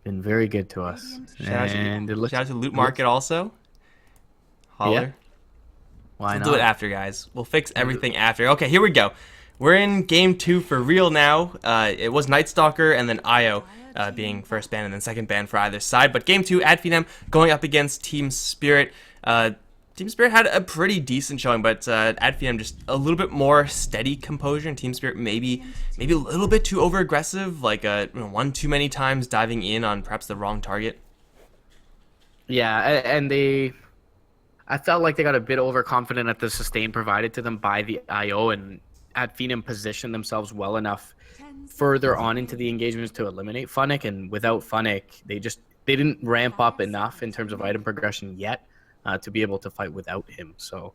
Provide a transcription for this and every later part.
Been very good to us. And it looks Shout out to Loot Market also. yeah, Holler. why We'll do it not? after, guys. We'll fix everything after. Okay, here we go. We're in game 2 for real now. It was Night Stalker and then Io being first ban and then second ban for either side. But game 2, Finem going up against Team Spirit. Team Spirit had a pretty decent showing, but Finem just a little bit more steady composure. And Team Spirit maybe a little bit too over aggressive, like one too many times diving in on perhaps the wrong target. Yeah, and I felt like they got a bit overconfident at the sustain provided to them by the IO, and Finem positioned themselves well enough further on into the engagements to eliminate Funnick, and without Funnick, they didn't ramp up enough in terms of item progression yet to be able to fight without him. So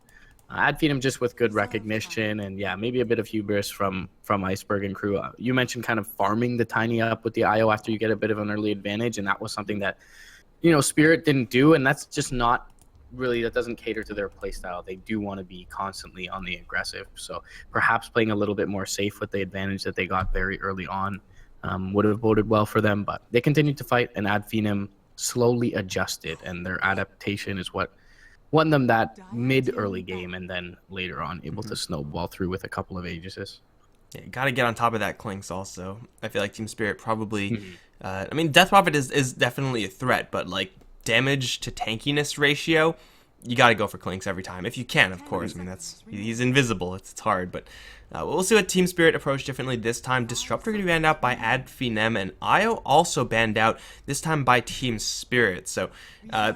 Finem just with good recognition and yeah, maybe a bit of hubris from Iceberg and crew. You mentioned kind of farming the Tiny up with the IO after you get a bit of an early advantage, and that was something that Spirit didn't do, and that's just not really, that doesn't cater to their playstyle. They do want to be constantly on the aggressive. So perhaps playing a little bit more safe with the advantage that they got very early on would have boded well for them. But they continued to fight, and Finem slowly adjusted, and their adaptation is what won them that mid-early game, and then later on able to snowball through with a couple of Aegises. Yeah, got to get on top of that Clinks also. I feel like Team Spirit probably... I mean, Death Prophet is definitely a threat, but like damage to tankiness ratio, you got to go for Clinks every time. If you can, of course. I mean, he's invisible. It's hard, but we'll see what Team Spirit approach differently this time. Disruptor going to be banned out by Finem, and Io also banned out, this time by Team Spirit. So a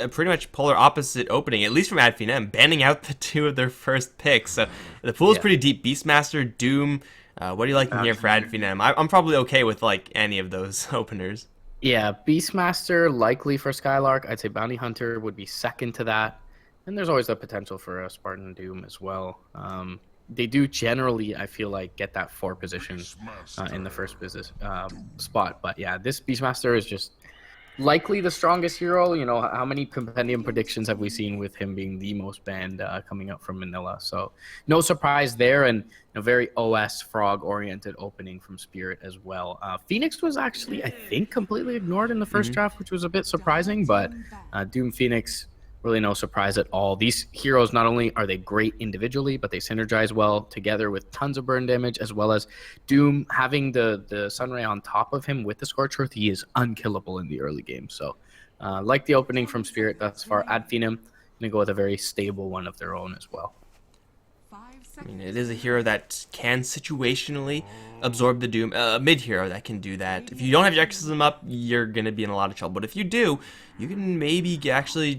pretty much polar opposite opening, at least from Finem, banning out the two of their first picks. So the pool is pretty deep. Beastmaster, Doom... what do you like in here for Finem? I'm probably okay with like any of those openers. Yeah, Beastmaster likely for Skylark. I'd say Bounty Hunter would be second to that. And there's always the potential for a Spartan Doom as well. They do generally, I feel like, get that 4 position in the first business spot. But yeah, this Beastmaster is just likely the strongest hero. How many compendium predictions have we seen with him being the most banned coming up from Manila? So no surprise there, and a very OS frog oriented opening from Spirit as well. Phoenix was actually, I think, completely ignored in the first draft, which was a bit surprising, but Doom Phoenix, really no surprise at all. These heroes, not only are they great individually, but they synergize well together with tons of burn damage, as well as Doom having the Sunray on top of him with the Scorched Earth. He is unkillable in the early game. So like the opening from Spirit thus far, Finem, going to go with a very stable one of their own as well. I mean, it is a hero that can situationally absorb the Doom. A mid hero that can do that. If you don't have your Exorcism up, you're going to be in a lot of trouble. But if you do, you can maybe actually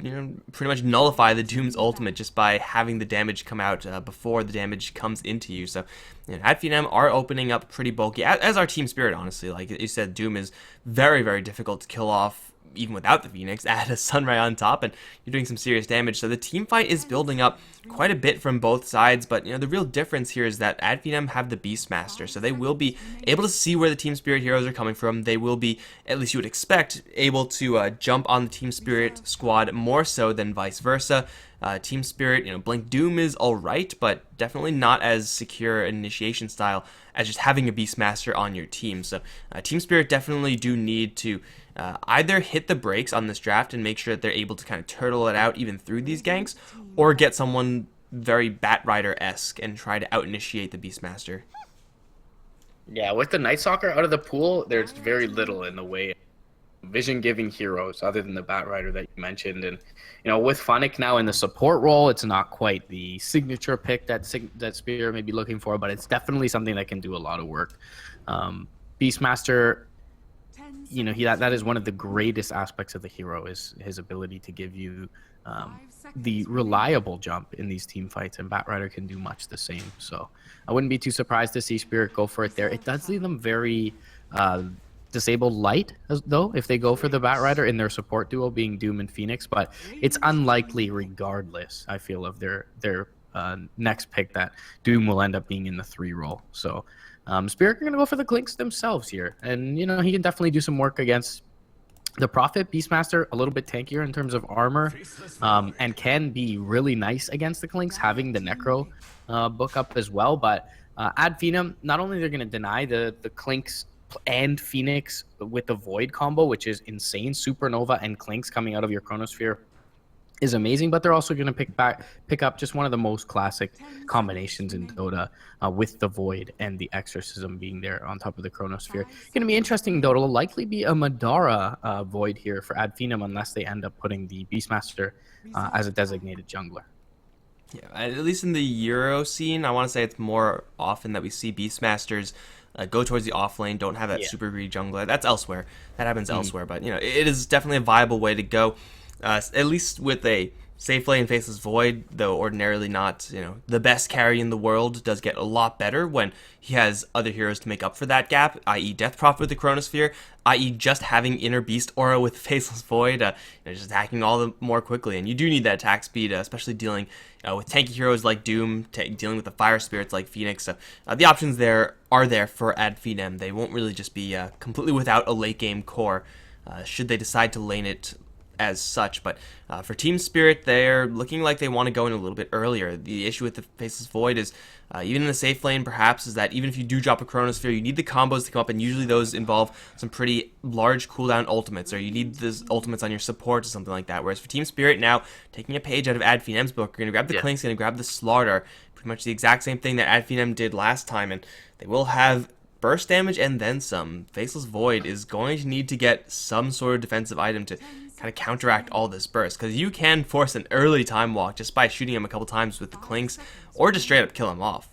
pretty much nullify the Doom's ultimate just by having the damage come out before the damage comes into you. So, Finem are opening up pretty bulky, as our Team Spirit, honestly. Like you said, Doom is very, very difficult to kill off even without the Phoenix. Add a Sunray on top and you're doing some serious damage. So the team fight is building up quite a bit from both sides, but the real difference here is that Finem have the Beastmaster, so they will be able to see where the Team Spirit heroes are coming from. They will be, at least you would expect, able to jump on the Team Spirit squad more so than vice versa. Team Spirit, Blink Doom is alright, but definitely not as secure initiation style as just having a Beastmaster on your team. So Team Spirit definitely do need to either hit the brakes on this draft and make sure that they're able to kind of turtle it out even through these ganks, or get someone very Batrider-esque and try to out-initiate the Beastmaster. Yeah, with the Night Stalker out of the pool, there's very little in the way of vision-giving heroes other than the Batrider that you mentioned. And, with Funnick now in the support role, it's not quite the signature pick that Spirit may be looking for, but it's definitely something that can do a lot of work. Beastmaster, that is one of the greatest aspects of the hero, is his ability to give you the reliable jump in these team fights, and Batrider can do much the same. So I wouldn't be too surprised to see Spirit go for it there. It does leave them very disabled light, though, if they go for the Batrider in their support duo being Doom and Phoenix, but it's unlikely regardless, I feel, of their next pick that Doom will end up being in the 3 role. So Spirit are going to go for the Clinks themselves here, and he can definitely do some work against the Prophet. Beastmaster, a little bit tankier in terms of armor, and can be really nice against the Clinks, having the Necro book up as well. But Finem, not only they're going to deny the Clinks and Phoenix with the Void combo, which is insane. Supernova and Clinks coming out of your Chronosphere is amazing, but they're also going to pick up just one of the most classic combinations in Dota, with the Void and the Exorcism being there on top of the Chronosphere. Going to be interesting, though. It'll likely be a Madara Void here for Finem unless they end up putting the Beastmaster as a designated jungler. Yeah, at least in the Euro scene, I want to say it's more often that we see Beastmasters go towards the off lane, don't have that super greedy jungler. That's elsewhere. That happens elsewhere, but it is definitely a viable way to go. At least with a safe lane Faceless Void, though ordinarily not the best carry in the world, does get a lot better when he has other heroes to make up for that gap, i.e. Death Prophet with the Chronosphere, i.e. just having Inner Beast Aura with Faceless Void, just attacking all the more quickly. And you do need that attack speed, especially dealing with tanky heroes like Doom, dealing with the fire spirits like Phoenix. So the options there are there for Finem. They won't really just be completely without a late game core, should they decide to lane it as such. But for Team Spirit, they're looking like they want to go in a little bit earlier. The issue with the Faceless Void is, even in the safe lane perhaps, is that even if you do drop a Chronosphere, you need the combos to come up, and usually those involve some pretty large cooldown ultimates, or you need the ultimates on your support or something like that. Whereas for Team Spirit now, taking a page out of Finem's book, you're going to grab the Clinks, going to grab the Slaughter, pretty much the exact same thing that Finem did last time, and they will have burst damage and then some. Faceless Void is going to need to get some sort of defensive item to kind of counteract all this burst, because you can force an early time walk just by shooting him a couple times with the Clinks, or just straight up kill him off.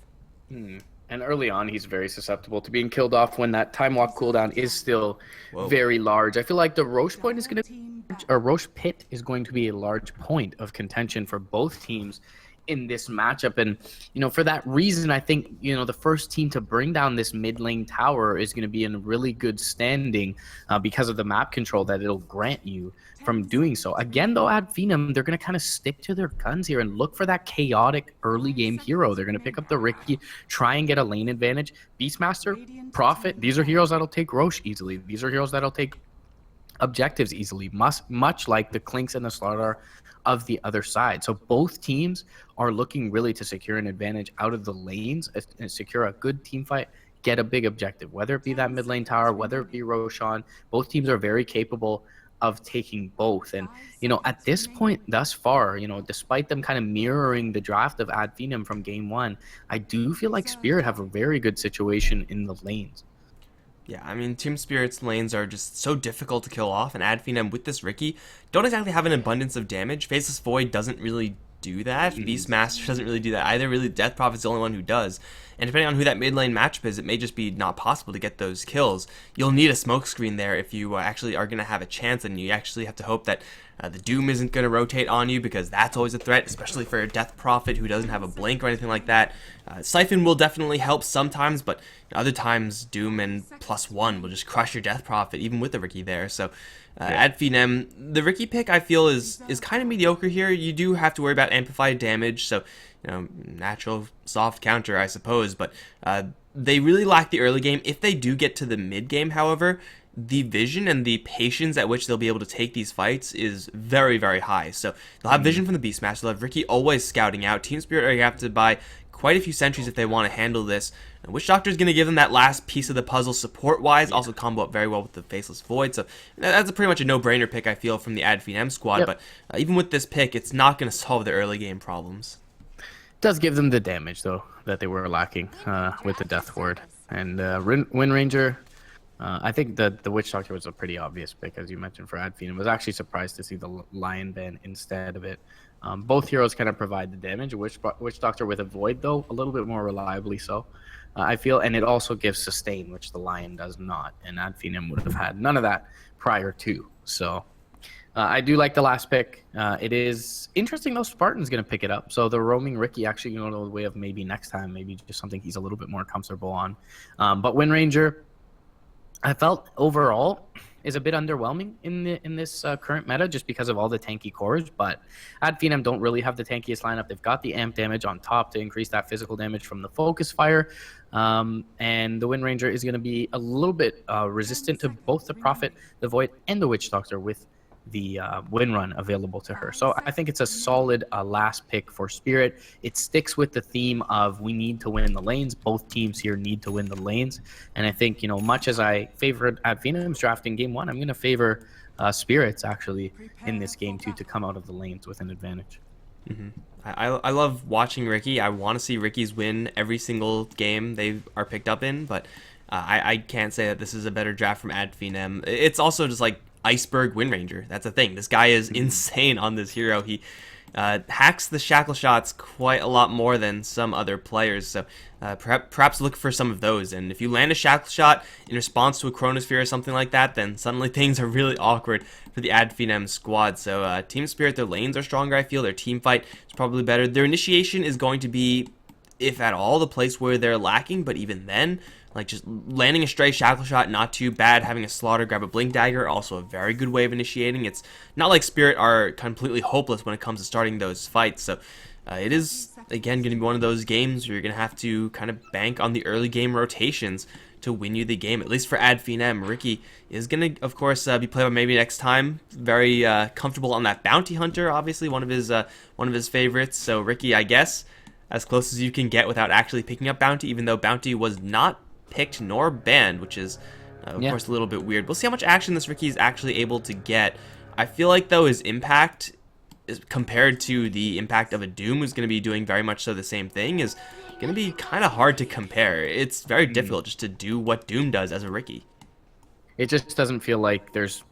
And early on, he's very susceptible to being killed off when that time walk cooldown is still very large. I feel like the Roche point is going to, or Roche pit is going to be a large point of contention for both teams in this matchup. And for that reason, I think the first team to bring down this mid lane tower is going to be in really good standing, because of the map control that it'll grant you from doing so. Again, though, Finem, they're going to kind of stick to their guns here and look for that chaotic early game hero. They're going to pick up the Riki, try and get a lane advantage. Beastmaster, Prophet, these are heroes that'll take Roche easily. These are heroes that'll take objectives easily, much like the Clinks and the Slaughter of the other side. So both teams are looking really to secure an advantage out of the lanes and secure a good team fight, get a big objective, whether it be that mid lane tower, whether it be Roshan. Both teams are very capable of taking both. And at this point thus far, despite them kind of mirroring the draft of Finem from game one, I do feel like Spirit have a very good situation in the lanes. Yeah, I mean, Team Spirit's lanes are just so difficult to kill off, and Finem with this Riki don't exactly have an abundance of damage. Faceless Void doesn't really do that. Beastmaster doesn't really do that either. Really, Death Prophet's the only one who does. And depending on who that mid lane matchup is, it may just be not possible to get those kills. You'll need a smoke screen there if you actually are going to have a chance, and you actually have to hope that the Doom isn't going to rotate on you, because that's always a threat, especially for a Death Prophet who doesn't have a blink or anything like that. Siphon will definitely help sometimes, but other times Doom and +1 will just crush your Death Prophet, even with the Riki there. So Finem, the Riki pick I feel is kind of mediocre here. You do have to worry about amplified damage, so natural soft counter, I suppose, but they really lack the early game. If they do get to the mid game, however, the vision and the patience at which they'll be able to take these fights is very, very high. So they'll have vision from the Beastmaster, they'll have Riki always scouting out. Team Spirit are going to have to buy quite a few sentries if they want to handle this. And Witch Doctor is going to give them that last piece of the puzzle support-wise, also combo up very well with the Faceless Void. So that's pretty much a no-brainer pick, I feel, from the Finem squad. But even with this pick, it's not going to solve their early game problems. Does give them the damage, though, that they were lacking with the Death Ward. And Wind Ranger, I think the Witch Doctor was a pretty obvious pick, as you mentioned, for Finem. I was actually surprised to see the Lion Band instead of it. Both heroes kind of provide the damage. Witch Doctor with a Void, though, a little bit more reliably so, I feel. And it also gives sustain, which the Lion does not. And Finem would have had none of that prior to. So I do like the last pick. It is interesting, though. Spartan's going to pick it up. So the roaming Riki actually going to go the way of maybe next time, maybe just something he's a little bit more comfortable on. But Wind Ranger, I felt overall is a bit underwhelming in this current meta, just because of all the tanky cores. But Finem don't really have the tankiest lineup. They've got the amp damage on top to increase that physical damage from the focus fire. And the Wind Ranger is going to be a little bit resistant to both the Prophet, the Void, and the Witch Doctor with the win run available to her. So I think it's a solid last pick for Spirit. It sticks with the theme of we need to win the lanes. Both teams here need to win the lanes. And I think, much as I favored at Finem's draft in game 1, I'm going to favor Spirits actually in this game too, to come out of the lanes with an advantage. Mm-hmm. I love watching Ricky. I want to see Ricky's win every single game they are picked up in, but I can't say that this is a better draft from Ad Finem. It's also just like Iceberg Wind Ranger. That's the thing. This guy is insane on this hero. He hacks the shackle shots quite a lot more than some other players, so perhaps look for some of those. And if you land a shackle shot in response to a Chronosphere or something like that, then suddenly things are really awkward for the Ad Finem squad. So Team Spirit, their lanes are stronger, I feel. Their team fight is probably better. Their initiation is going to be, if at all, the place where they're lacking, but even then, like just landing a stray shackle shot, not too bad. Having a slaughter, grab a blink dagger, also a very good way of initiating. It's not like Spirit are completely hopeless when it comes to starting those fights. So it is, again, going to be one of those games where you're going to have to kind of bank on the early game rotations to win you the game, at least for Ad Finem. Ricky is going to, of course, be played by maybe next time. Very comfortable on that Bounty Hunter, obviously, one of his favorites. So Ricky, I guess, as close as you can get without actually picking up Bounty, even though Bounty was not picked nor banned, which is of course a little bit weird. We'll see how much action this Ricky is actually able to get. I feel like though his impact is, compared to the impact of a Doom, who's going to be doing very much so the same thing, is going to be kind of hard to compare. It's very difficult just to do what Doom does as a Ricky. It just doesn't feel like there's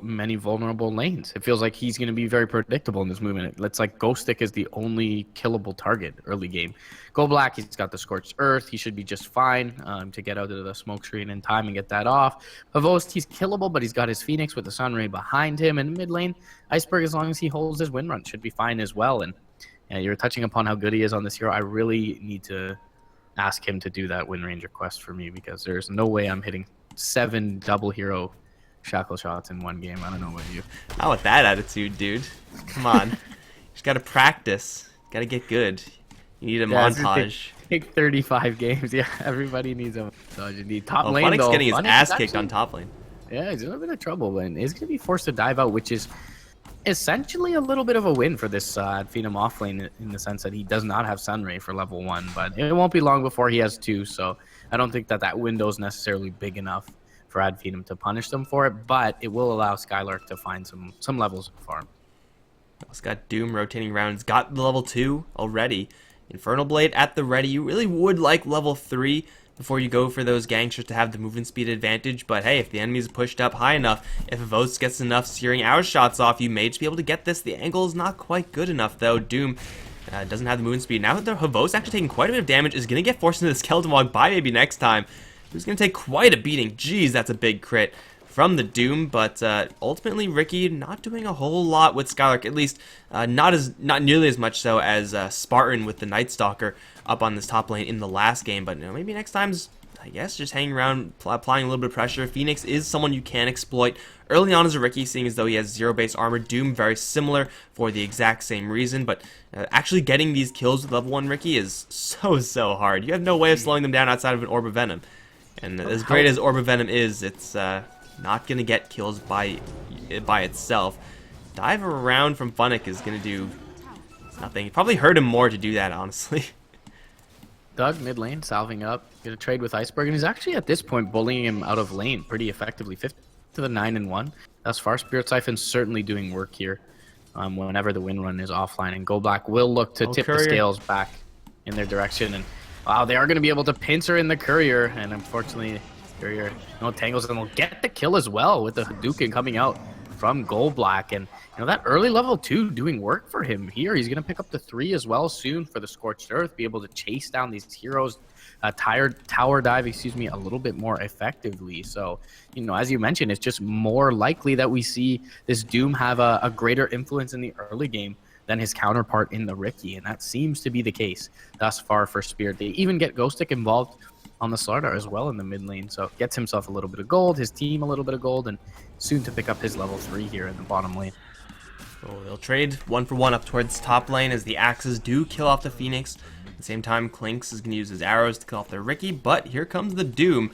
many vulnerable lanes. It feels like he's going to be very predictable in this movement. It's like Ghost Stick is the only killable target early game. Go Black, he's got the Scorched Earth. He should be just fine to get out of the smoke screen in time and get that off. Pavost, he's killable, but he's got his Phoenix with the Sunray behind him. In mid lane, Iceberg, as long as he holds his win run, should be fine as well. And you're touching upon how good he is on this hero. I really need to ask him to do that Wind Ranger quest for me, because there's no way I'm hitting 7 double hero shackle shots in one game. I don't know about you. Not with that attitude, dude. Come on. You just gotta practice. Gotta get good. You need a montage. Take 35 games. Yeah, everybody needs a montage. You need top lane, Funnick's though. getting his ass actually kicked on top lane. Yeah, he's in a bit of trouble, and he's going to be forced to dive out, which is essentially a little bit of a win for this Phenom offlane, in the sense that he does not have Sunray for level 1, but it won't be long before he has 2, so I don't think that window is necessarily big enough for Ad Phenom to punish them for it, but it will allow Skylark to find some levels of farm. It's got Doom rotating around. It's got the level 2 already. Infernal Blade at the ready. You really would like level 3 before you go for those gangsters to have the movement speed advantage, but hey, if the enemy's pushed up high enough, if Avos gets enough searing arrow shots off, you may just be able to get this. The angle is not quite good enough, though. Doom doesn't have the movement speed. Now that the Havos actually taking quite a bit of damage, is going to get forced into the Skeleton Walk by maybe next time. He's going to take quite a beating. Jeez, that's a big crit from the Doom, but ultimately Ricky not doing a whole lot with Skylark, at least not nearly as much so as Spartan with the Night Stalker up on this top lane in the last game. But maybe next time's, I guess, just hanging around, applying a little bit of pressure. Phoenix is someone you can exploit early on as a Ricky, seeing as though he has 0 base armor. Doom very similar for the exact same reason, but actually getting these kills with level 1 Ricky is so hard. You have no way of slowing them down outside of an Orb of Venom. And as great as Orb of Venom is, it's not going to get kills by itself. Dive around from Funnick is going to do nothing. It probably hurt him more to do that, honestly. Doug, mid lane, salving up, going to trade with Iceberg, and he's actually at this point bullying him out of lane pretty effectively. 50 to the 9-1. Thus far, Spirit Siphon's certainly doing work here whenever the win run is offline, and Go Black will look to tip the scales back in their direction. And wow, they are going to be able to pincer in the Courier, and unfortunately, Courier tangles, and will get the kill as well with the Hadouken coming out from Gold Black. And that early level 2 doing work for him here. He's going to pick up the 3 as well soon for the Scorched Earth, be able to chase down these heroes, tower dive, a little bit more effectively. So, as you mentioned, it's just more likely that we see this Doom have a greater influence in the early game than his counterpart in the Ricky, and that seems to be the case thus far for Spirit. They even get Ghost Stick involved on the Slardar as well in the mid lane, so gets himself a little bit of gold, his team a little bit of gold, and soon to pick up his level 3 here in the bottom lane. So they'll trade 1-for-1 up towards top lane as the axes do kill off the Phoenix. At the same time, Clinks is going to use his arrows to kill off the Ricky, but here comes the Doom.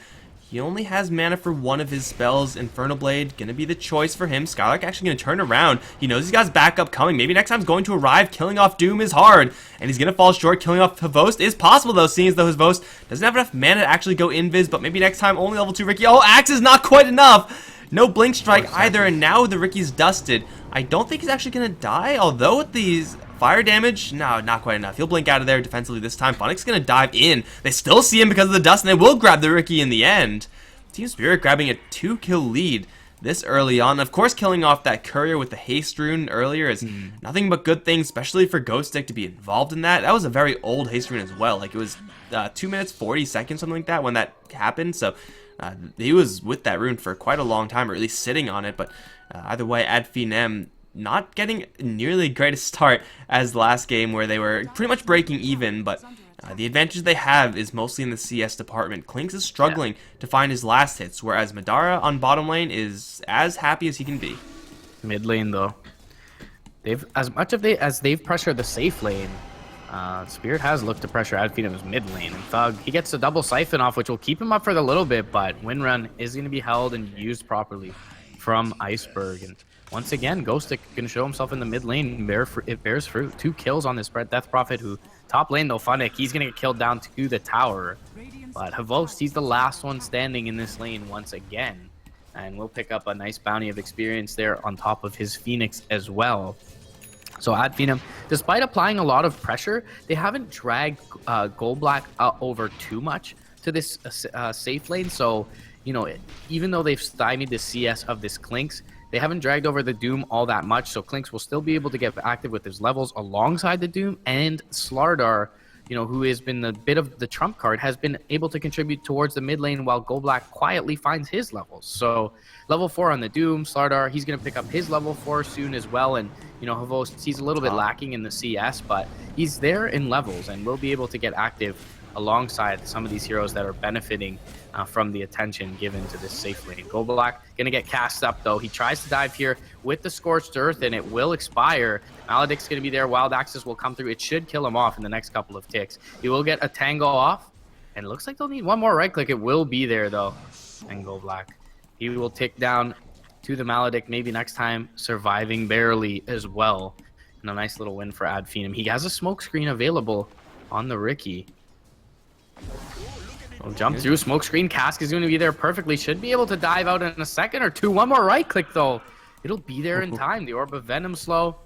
He only has mana for one of his spells. Infernal Blade gonna be the choice for him. Skylark actually gonna turn around. He knows he's got his backup coming. Maybe next time's going to arrive. Killing off Doom is hard, and he's gonna fall short. Killing off Hvost is possible though, seeing as though Hvost doesn't have enough mana to actually go invis. But maybe next time only level 2 Ricky. Oh, Axe is not quite enough. No Blink Strike either, and now the Ricky's dusted. I don't think he's actually gonna die, although with these fire damage, no, not quite enough. He'll blink out of there defensively this time. Funnick's gonna dive in. They still see him because of the dust, and they will grab the Ricky in the end. Team Spirit grabbing a 2-kill lead this early on. Of course, killing off that courier with the haste rune earlier is nothing but good things, especially for Ghostic to be involved in that. That was a very old haste rune as well. Like, it was 2 minutes 40 seconds, something like that, when that happened. So he was with that rune for quite a long time, or at least sitting on it. But either way, at Finem, not getting nearly the greatest start as the last game, where they were pretty much breaking even, but the advantage they have is mostly in the CS department. Klinks is struggling to find his last hits, whereas Madara on bottom lane is as happy as he can be. Mid lane though, they've as they've pressured the safe lane. Spirit has looked to pressure Adfenem's mid lane, and Thug, he gets a double siphon off, which will keep him up for a little bit, but win run is going to be held and used properly from Iceberg. And once again, Ghostic can show himself in the mid lane. It bears fruit. 2 kills on this Death Prophet, who top lane though, Funnick, he's going to get killed down to the tower. But Hvost, he's the last one standing in this lane once again. And we'll pick up a nice bounty of experience there on top of his Phoenix as well. So at Finem, despite applying a lot of pressure, they haven't dragged Gold Black over too much to this safe lane. So, you know, even though they've stymied the CS of this Klinks, they haven't dragged over the Doom all that much. So Klinks will still be able to get active with his levels alongside the Doom, and Slardar, you know, who has been a bit of the trump card, has been able to contribute towards the mid lane while Gold Black quietly finds his levels. So level 4 on the Doom, Slardar, he's going to pick up his level 4 soon as well. And, you know, Hvost, he's a little bit lacking in the CS, but he's there in levels and will be able to get active alongside some of these heroes that are benefiting from the attention given to this safe lane. Gold Black going to get cast up though. He tries to dive here with the Scorched Earth, and it will expire. Maledict's going to be there. Wild Axis will come through. It should kill him off in the next couple of ticks. He will get a Tango off, and it looks like they'll need one more right click. It will be there though. And Gold Black, he will tick down to the Maledict, maybe next time surviving barely as well. And a nice little win for Adfenem. He has a smoke screen available on the Ricky. We'll jump through smoke screen. Cask is going to be there perfectly. Should be able to dive out in a second or two. One more right click though. It'll be there in time. The Orb of Venom slow,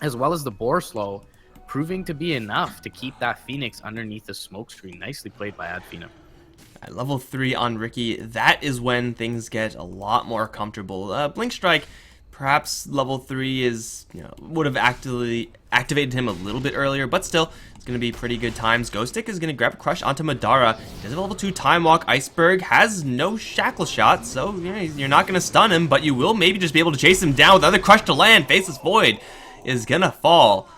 as well as the Boar slow, proving to be enough to keep that Phoenix underneath the smoke screen. Nicely played by Adfenem. At level 3 on Ricky, that is when things get a lot more comfortable. Blink Strike, perhaps level 3 is, you know, would have activated him a little bit earlier, but still, it's going to be pretty good times. Ghostic is going to grab a crush onto Madara. He does have level 2 Time Walk. Iceberg has no Shackle Shot, so you're not going to stun him, but you will maybe just be able to chase him down with another crush to land. Faceless Void is going to fall.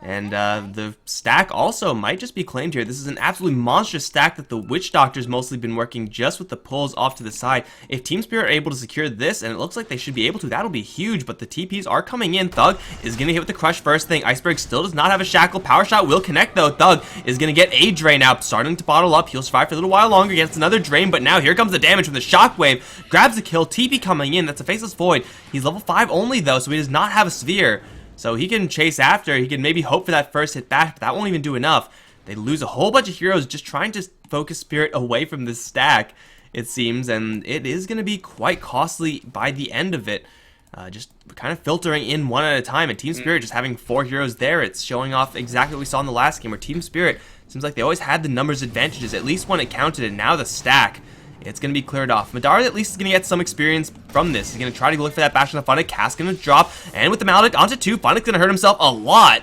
And the stack also might just be claimed here. This is an absolutely monstrous stack that the Witch Doctor's mostly been working just with the pulls off to the side. If Team Spirit are able to secure this, and it looks like they should be able to, that'll be huge. But the TPs are coming in. Thug is going to hit with the crush first thing. Iceberg still does not have a shackle. Power Shot will connect though. Thug is going to get a drain out, starting to bottle up. He'll survive for a little while longer against another drain, but now here comes the damage from the Shockwave. Grabs the kill. TP coming in. That's a Faceless Void. He's level 5 only though, so he does not have a Sphere. So he can chase after, he can maybe hope for that first hit back, but that won't even do enough. They lose a whole bunch of heroes just trying to focus Spirit away from this stack, it seems, and it is going to be quite costly by the end of it. Just kind of filtering in one at a time, and Team Spirit just having 4 heroes there, it's showing off exactly what we saw in the last game, where Team Spirit seems like they always had the numbers advantages, at least when it counted, and now the stack, it's going to be cleared off. Madara at least is going to get some experience from this. He's going to try to look for that bash on the Funnick. Cask going to drop, and with the Maledict onto 2, Funnick's going to hurt himself a lot.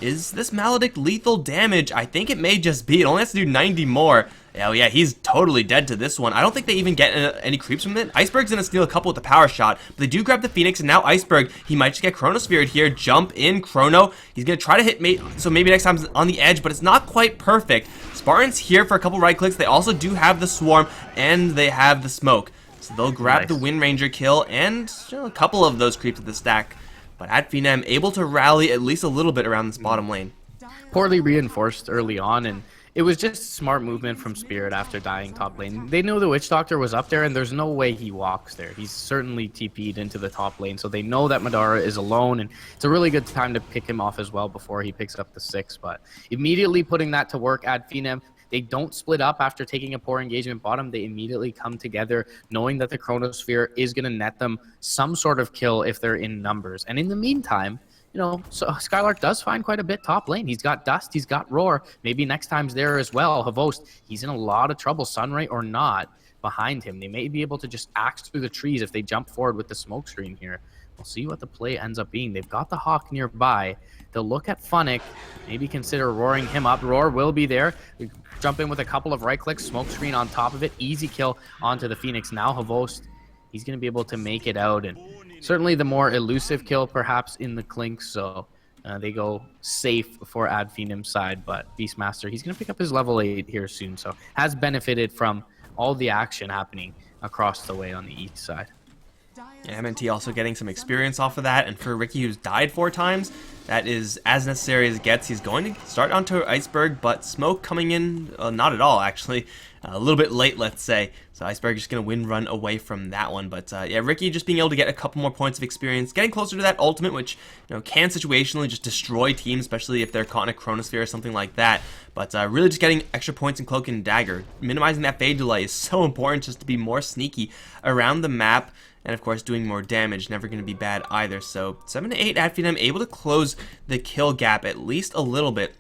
Is this Maledict lethal damage? I think it may just be. It only has to do 90 more. Oh yeah, he's totally dead to this one. I don't think they even get any creeps from it. Iceberg's going to steal a couple with the Power Shot, but they do grab the Phoenix, and now Iceberg, he might just get Chronosphered here. Jump in, Chrono. He's going to try to hit mate, so maybe next time's on the edge, but it's not quite perfect. Spartan's here for a couple right clicks. They also do have the Swarm, and they have the Smoke. So they'll grab the Wind Ranger kill, and a couple of those creeps at the stack. But at Finem, able to rally at least a little bit around this bottom lane. Poorly reinforced early on, and It was just smart movement from Spirit after dying top lane. They knew the Witch Doctor was up there, and there's no way he walks there. He's certainly TP'd into the top lane, so they know that Mrpdota is alone, and it's a really good time to pick him off as well before he picks up the 6. But immediately putting that to work at Finem, they don't split up after taking a poor engagement bottom. They immediately come together, knowing that the Chronosphere is going to net them some sort of kill if they're in numbers. And in the meantime, you know, so Skylark does find quite a bit top lane. He's got Dust, he's got Roar. Maybe next time's there as well. Havost, he's in a lot of trouble, Sunray or not, behind him. They may be able to just axe through the trees if they jump forward with the smoke screen here. We'll see what the play ends up being. They've got the Hawk nearby. They'll look at Funnick, maybe consider roaring him up. Roar will be there. Jump in with a couple of right clicks, smoke screen on top of it. Easy kill onto the Phoenix. Now Havost, he's going to be able to make it out, and certainly the more elusive kill perhaps in the Clink, so they go safe for Ad Finem's side. But Beastmaster, he's going to pick up his level 8 here soon, so has benefited from all the action happening across the way on the east side. Yeah, MNT also getting some experience off of that, and for Ricky, who's died 4 times, that is as necessary as it gets. He's going to start onto Iceberg, but Smoke coming in, not at all actually, a little bit late, let's say. So Iceberg just going to win run away from that one. But yeah, Ricky just being able to get a couple more points of experience, getting closer to that ultimate, which can situationally just destroy teams, especially if they're caught in a Chronosphere or something like that. But really just getting extra points in Cloak and Dagger. Minimizing that fade delay is so important, just to be more sneaky around the map. And of course, doing more damage, never going to be bad either. So 7 to 8 at Finem, able to close the kill gap at least a little bit.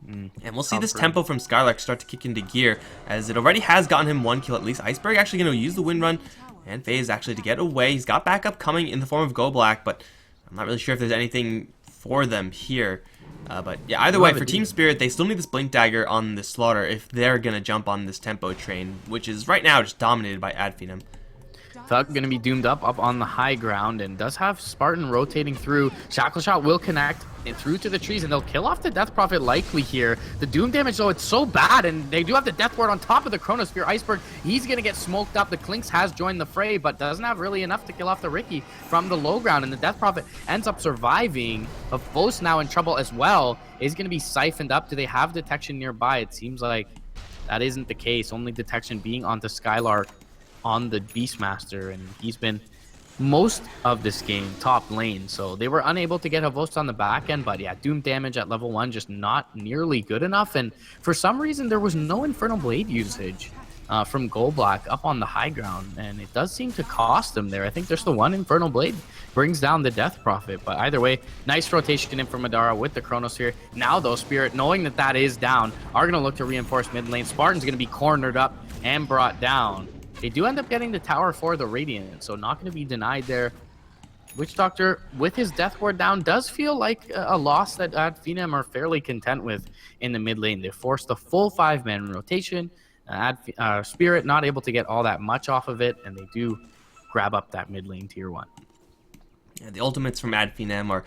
And we'll see this tempo from Skylark start to kick into gear, as it already has gotten him 1 kill at least. Iceberg actually going to use the wind run and phase actually to get away. He's got backup coming in the form of Go Black, but I'm not really sure if there's anything for them here. But yeah, either way, for Team Spirit, they still need this Blink Dagger on the Slaughter if they're going to jump on this tempo train, which is right now just dominated by Ad Finem. Thug going to be doomed up on the high ground, and does have Spartan rotating through. Shackle Shot will connect and through to the trees, and they'll kill off the Death Prophet likely here. The Doom damage, though, it's so bad, and they do have the Death Ward on top of the Chronosphere. Iceberg, he's going to get smoked up. The Clinks has joined the fray, but doesn't have really enough to kill off the Ricky from the low ground, and the Death Prophet ends up surviving. Havost now in trouble as well, is going to be siphoned up. Do they have detection nearby? It seems like that isn't the case, only detection being onto Skylark on the Beastmaster, and he's been most of this game top lane, so they were unable to get Havost on the back end. But yeah, Doom damage at level 1 just not nearly good enough, and for some reason there was no Infernal Blade usage from Golblack up on the high ground, and it does seem to cost them there. I think there's the one Infernal Blade brings down the Death Prophet, but either way, nice rotation in from Madara with the Chronosphere. Now though, Spirit, knowing that that is down, are going to look to reinforce mid lane. Spartan's going to be cornered up and brought down. They do end up getting the tower for the Radiant, so not going to be denied there. Witch Doctor, with his Death Ward down, does feel like a loss that Finem are fairly content with in the mid lane. They forced the full 5-man rotation. Spirit not able to get all that much off of it, and they do grab up that mid lane tier 1. Yeah, the ultimates from Ad Finem are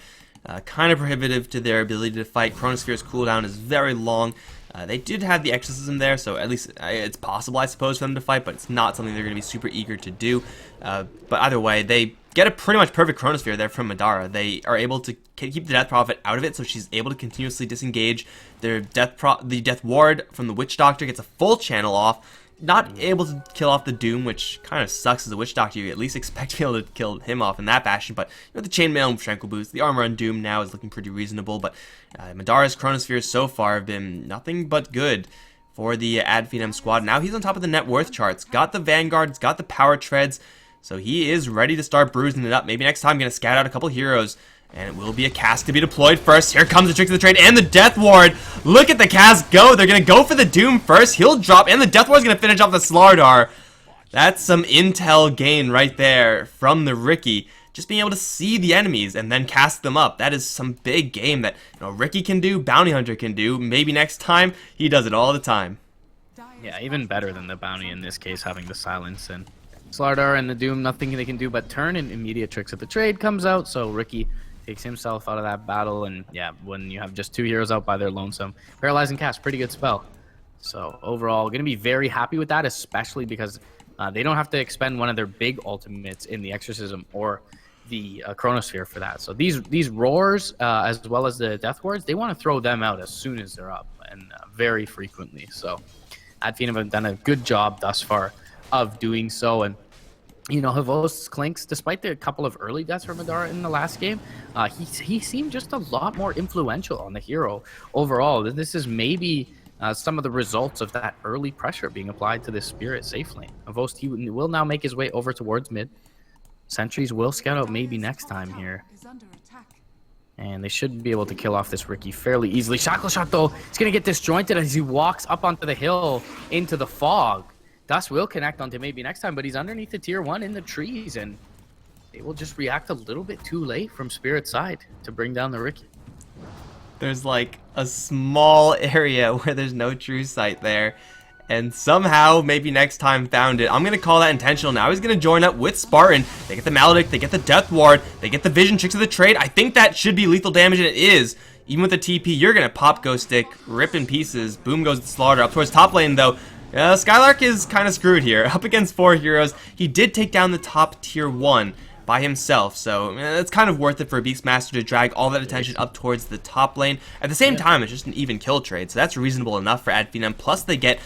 kind of prohibitive to their ability to fight. Chronosphere's cooldown is very long. They did have the exorcism there, so at least it's possible, I suppose, for them to fight, but it's not something they're going to be super eager to do. But either way, they get a pretty much perfect Chronosphere there from Madara. They are able to keep the Death Prophet out of it, so she's able to continuously disengage. The Death Ward from the Witch Doctor gets a full channel off. Not able to kill off the Doom, which kind of sucks as a Witch Doctor. You at least expect to be able to kill him off in that fashion, but the Chainmail and Tranquil Boost, the armor on Doom now is looking pretty reasonable, but Madara's Chronospheres so far have been nothing but good for the Ad Finem squad. Now he's on top of the net worth charts, got the Vanguards, got the Power Treads, so he is ready to start bruising it up. Maybe next time going to scout out a couple heroes, and it will be a cask to be deployed first. Here comes the Trick of the Trade and the Death Ward. Look at the cask go. They're going to go for the Doom first. He'll drop, and the Death Ward's going to finish off the Slardar. That's some intel gain right there from the Ricky. Just being able to see the enemies and then cast them up. That is some big game that Ricky can do, Bounty Hunter can do. Maybe next time, he does it all the time. Yeah, even better than the Bounty in this case, having the Silence. And Slardar and the Doom, nothing they can do but turn, and immediate Tricks of the Trade comes out, so Ricky takes himself out of that battle. And yeah, when you have just 2 heroes out by their lonesome, Paralyzing Cast, pretty good spell. So overall, going to be very happy with that, especially because they don't have to expend one of their big ultimates in the Exorcism or the Chronosphere for that. So these roars, as well as the Death Wards, they want to throw them out as soon as they're up, and very frequently. So Finem have done a good job thus far of doing so. And Havos Clinks, despite the couple of early deaths from Madara in the last game, he seemed just a lot more influential on the hero overall. This is maybe some of the results of that early pressure being applied to this Spirit safe lane. Havos, he will now make his way over towards mid. Sentries will scout out maybe next time here. And they should be able to kill off this Riki fairly easily. Shackle Shot, though, is going to get disjointed as he walks up onto the hill into the fog. Dust will connect onto maybe next time, but he's underneath the tier 1 in the trees, and they will just react a little bit too late from Spirit's side to bring down the Riki. There's like a small area where there's no true sight there, and somehow maybe next time found it. I'm going to call that intentional. Now he's going to join up with Spartan. They get the Maledict, they get the Death Ward, they get the Vision, Tricks of the Trade. I think that should be lethal damage, and it is. Even with the TP, you're going to pop Ghost Stick, rip in pieces. Boom goes the Slaughter. Up towards top lane, though. Skylark is kind of screwed here. Up against 4 heroes. He did take down the top tier 1 by himself, so it's kind of worth it for a Beastmaster to drag all that attention up towards the top lane. At the same time, it's just an even kill trade, so that's reasonable enough for Finem. Plus, they get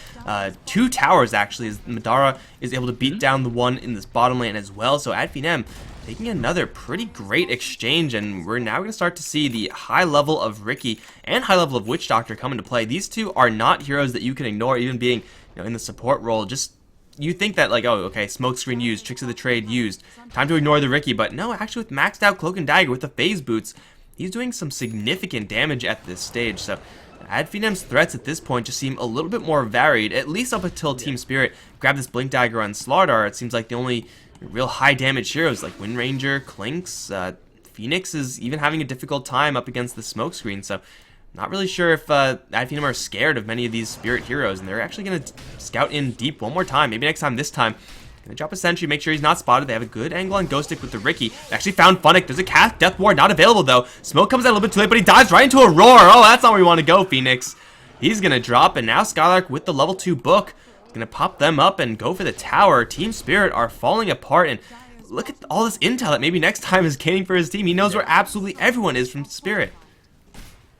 2 towers, actually, as Madara is able to beat down the one in this bottom lane as well. So Finem taking another pretty great exchange, and we're now going to start to see the high level of Riki and high level of Witch Doctor come into play. These two are not heroes that you can ignore, even being in the support role. Just you think that, like, oh, okay, Smokescreen used, Tricks of the Trade used, time to ignore the Riki, but no, actually with maxed out Cloak and Dagger with the Phase Boots, he's doing some significant damage at this stage. So Finem's threats at this point just seem a little bit more varied, at least up until Team Spirit grabbed this Blink Dagger on Slardar. It seems like the only real high damage heroes like Wind Ranger, Clinks, Phoenix is even having a difficult time up against the Smokescreen, so not really sure if Finem are scared of many of these Spirit heroes, and they're actually going to scout in deep one more time. Maybe next time, this time. Going to drop a Sentry, make sure he's not spotted. They have a good angle on Ghost Stick with the Riki. They actually found Funnick. There's a cast. Death Ward not available, though. Smoke comes out a little bit too late, but he dives right into a Roar. Oh, that's not where we want to go, Phoenix. He's going to drop, and now Skylark with the level 2 book. Going to pop them up and go for the tower. Team Spirit are falling apart, and look at all this intel that maybe next time is gaining for his team. He knows where absolutely everyone is from Spirit.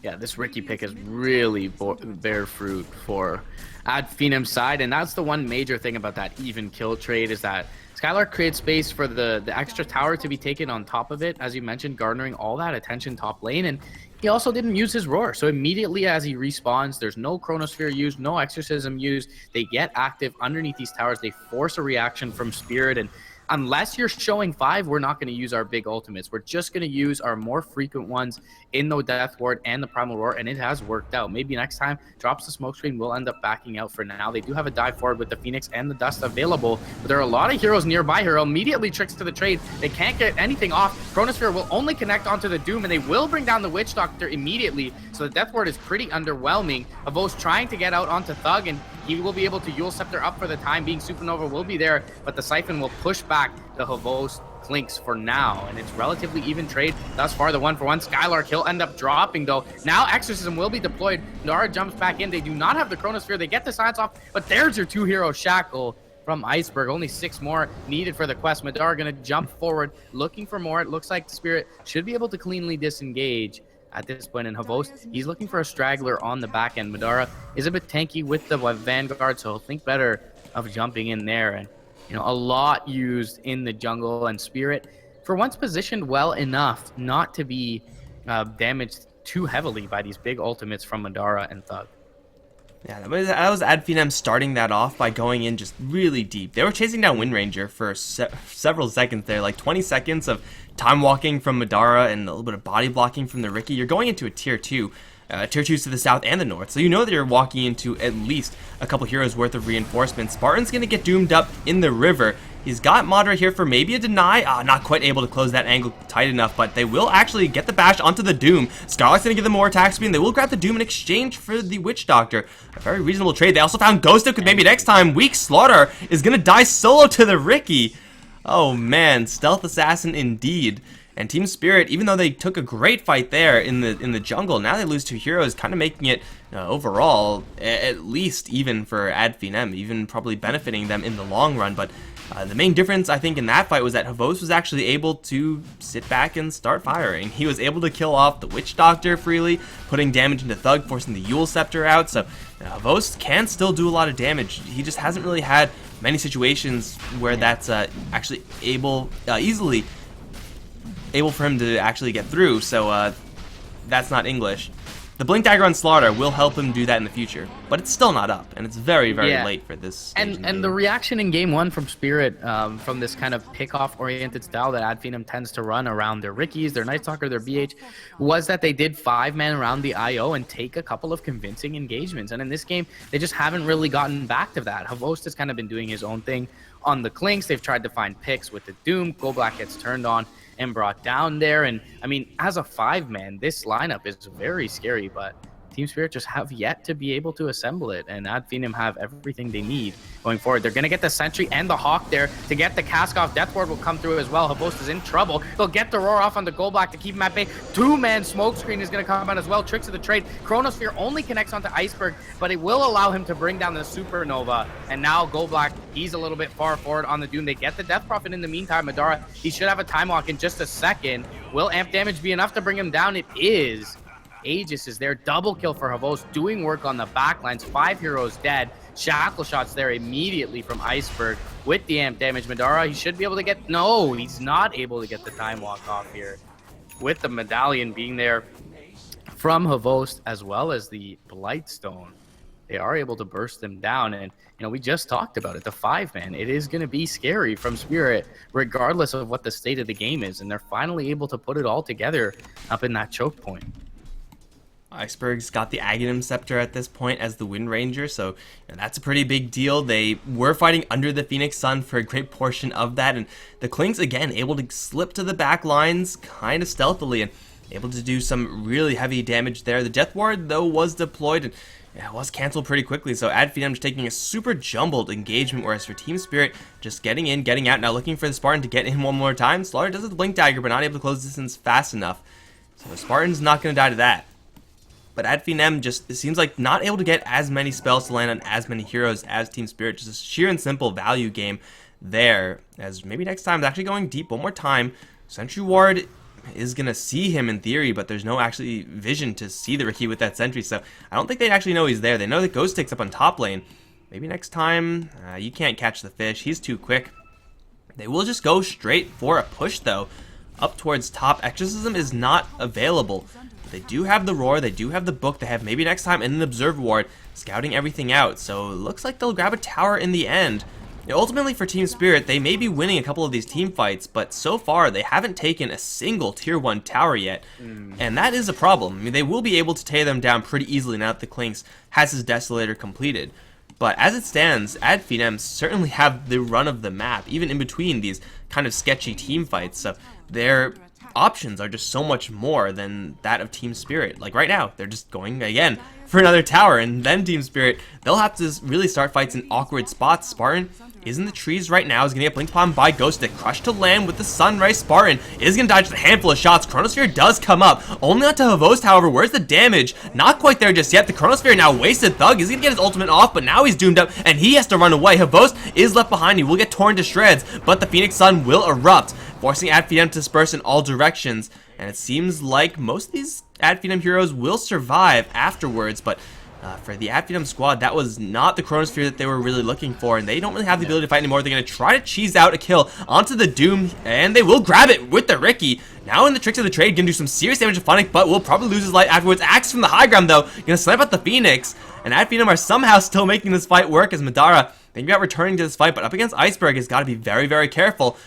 Yeah, this Riki pick has really bear fruit for Finem's side, and that's the one major thing about that even kill trade is that Skylark creates space for the extra tower to be taken on top of it, as you mentioned, garnering all that attention top lane, and he also didn't use his Roar, so immediately as he respawns, there's no Chronosphere used, no Exorcism used, they get active underneath these towers, they force a reaction from Spirit, and unless you're showing 5, we're not going to use our big ultimates. We're just going to use our more frequent ones in the Death Ward and the Primal Roar, and it has worked out. Maybe next time, drops the Smokescreen, we'll end up backing out for now. They do have a dive forward with the Phoenix and the Dust available, but there are a lot of heroes nearby here. Immediately Tricks to the Trade. They can't get anything off. Chronosphere will only connect onto the Doom, and they will bring down the Witch Doctor immediately, so the Death Ward is pretty underwhelming. Avos trying to get out onto Thug, and he will be able to Eul Scepter up for the time being. Supernova will be there, but the Siphon will push back the Havos Clinks for now, and it's relatively even trade thus far. The 1-for-1 Skylark, he'll end up dropping though. Now Exorcism will be deployed. Nara jumps back in. They do not have the Chronosphere. They get the science off, but there's your 2-hero Shackle from Iceberg. Only 6 more needed for the quest. Madara gonna jump forward, looking for more. It looks like Spirit should be able to cleanly disengage at this point in Havos. He's looking for a straggler on the back end. Madara is a bit tanky with the Vanguard, so he'll think better of jumping in there. And a lot used in the jungle, and Spirit, for once, positioned well enough not to be damaged too heavily by these big ultimates from Madara and Thug. Yeah, that was Finem starting that off by going in just really deep. They were chasing down Wind Ranger for several seconds there, like 20 seconds of time walking from Madara and a little bit of body blocking from the Riki. You're going into a tier 2. Tier 2s to the south and the north, so you know that you're walking into at least a couple heroes worth of reinforcements. Spartan's going to get doomed up in the river. He's got Madara here for maybe a deny. Not quite able to close that angle tight enough, but they will actually get the bash onto the Doom. Scarlet's going to give them more attack speed, and they will grab the Doom in exchange for the Witch Doctor. A very reasonable trade. They also found Ghost Stick with maybe next time. Weak Slaughter is going to die solo to the Riki. Oh man, Stealth Assassin indeed. And Team Spirit, even though they took a great fight there in the jungle, now they lose 2 heroes, kind of making it overall at least even for Finem, even probably benefiting them in the long run. But The main difference, I think, in that fight was that Havos was actually able to sit back and start firing. He was able to kill off the Witch Doctor freely, putting damage into Thug, forcing the Yule Scepter out. So Havos can still do a lot of damage. He just hasn't really had many situations where that's actually easily able for him to actually get through. So that's not English. The Blink Dagger on Slaughter will help him do that in the future, but it's still not up, and it's very, very late for this stage in the game. The reaction in game one from Spirit, from this kind of pick-off-oriented style that Finem tends to run around their Rickies, their Night Stalker, their BH, was that they did 5-man around the IO and take a couple of convincing engagements. And in this game, they just haven't really gotten back to that. Havost has kind of been doing his own thing on the Clinks. They've tried to find picks with the Doom. Go Black gets turned on and brought down there. And I mean, as a 5-man, this lineup is very scary, but Team Spirit just have yet to be able to assemble it, and Finem have everything they need going forward. They're going to get the Sentry and the Hawk there to get the cask off. Death Ward will come through as well. Havost is in trouble. They'll get the Roar off on the Gold Black to keep him at bay. 2-man Smokescreen is going to come out as well. Tricks of the Trade. Chronosphere only connects onto Iceberg, but it will allow him to bring down the Supernova. And now Gold Black, he's a little bit far forward on the Doom. They get the Death Prophet in the meantime. Madara, he should have a Time Walk in just a second. Will amp damage be enough to bring him down? It is. Aegis is there. Double kill for Havos, doing work on the backlines. 5 heroes dead. Shackle shots there immediately from Iceberg with the amp damage. Madara, he should be able to get... No, he's not able to get the Time Walk off here. With the medallion being there from Havos, as well as the Blightstone, they are able to burst them down. And, you know, we just talked about it. The 5-man, it is going to be scary from Spirit, regardless of what the state of the game is. And they're finally able to put it all together up in that choke point. Iceberg's got the Aghanim Scepter at this point as the Wind Ranger, so that's a pretty big deal. They were fighting under the Phoenix Sun for a great portion of that, and the Clinks, again, able to slip to the back lines kind of stealthily and able to do some really heavy damage there. The Death Ward, though, was deployed and it was canceled pretty quickly, so Finem just taking a super jumbled engagement, whereas for Team Spirit, just getting in, getting out, now looking for the Spartan to get in one more time. Slaughter does it with the Blink Dagger, but not able to close distance fast enough, so the Spartan's not going to die to that. But Finem just, it seems like, not able to get as many spells to land on as many heroes as Team Spirit. Just a sheer and simple value game there. As maybe next time, it's actually going deep one more time. Sentry Ward is going to see him in theory, but there's no actually vision to see the Riki with that Sentry. So I don't think they actually know he's there. They know that Ghost Tick's up on top lane. Maybe next time, you can't catch the fish. He's too quick. They will just go straight for a push, though. Up towards top. Exorcism is not available. They do have the Roar, they do have the Book, they have maybe next time in an Observe Ward, scouting everything out, so it looks like they'll grab a tower in the end. Now, ultimately for Team Spirit, they may be winning a couple of these team fights, but so far they haven't taken a single Tier 1 tower yet, and that is a problem. I mean, they will be able to tear them down pretty easily now that the Clinks has his Desolator completed. But as it stands, Finem certainly have the run of the map, even in between these kind of sketchy team fights, so they're options are just so much more than that of Team Spirit. Like right now, they're just going again for another tower, and then Team Spirit, they'll have to really start fights in awkward spots. Spartan is in the trees right now, is going to get blinked upon by Ghost Stick, crushed to land with the Sunrise. Spartan is going to dodge just a handful of shots. Chronosphere does come up, only onto Havost, however. Where's the damage? Not quite there just yet. The Chronosphere now wasted. Thug is going to get his ultimate off, but now he's doomed up, and he has to run away. Havost is left behind. He will get torn to shreds, but the Phoenix Sun will erupt, forcing Finem to disperse in all directions. And it seems like most of these Finem heroes will survive afterwards, but for the Finem squad, that was not the Chronosphere that they were really looking for, and they don't really have the ability to fight anymore. They're going to try to cheese out a kill onto the Doom, and they will grab it with the Riki. Now in the Tricks of the Trade, going to do some serious damage to Phonic, but will probably lose his life afterwards. Axe from the high ground, though, going to snipe out the Phoenix, and Finem are somehow still making this fight work, as Madara thinking about returning to this fight, but up against Iceberg has got to be very, very careful.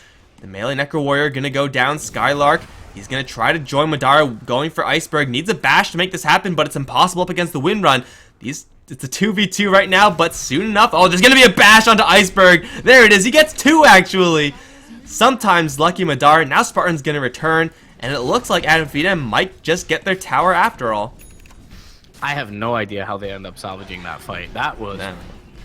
The melee Necro Warrior going to go down. Skylark, he's going to try to join Madara, going for Iceberg. Needs a bash to make this happen, but it's impossible up against the Wind Run. It's a 2v2 right now, but soon enough... Oh, there's going to be a bash onto Iceberg. There it is. He gets 2, actually. Sometimes lucky Madara. Now Spartan's going to return, and it looks like Finem might just get their tower after all. I have no idea how they end up salvaging that fight. That was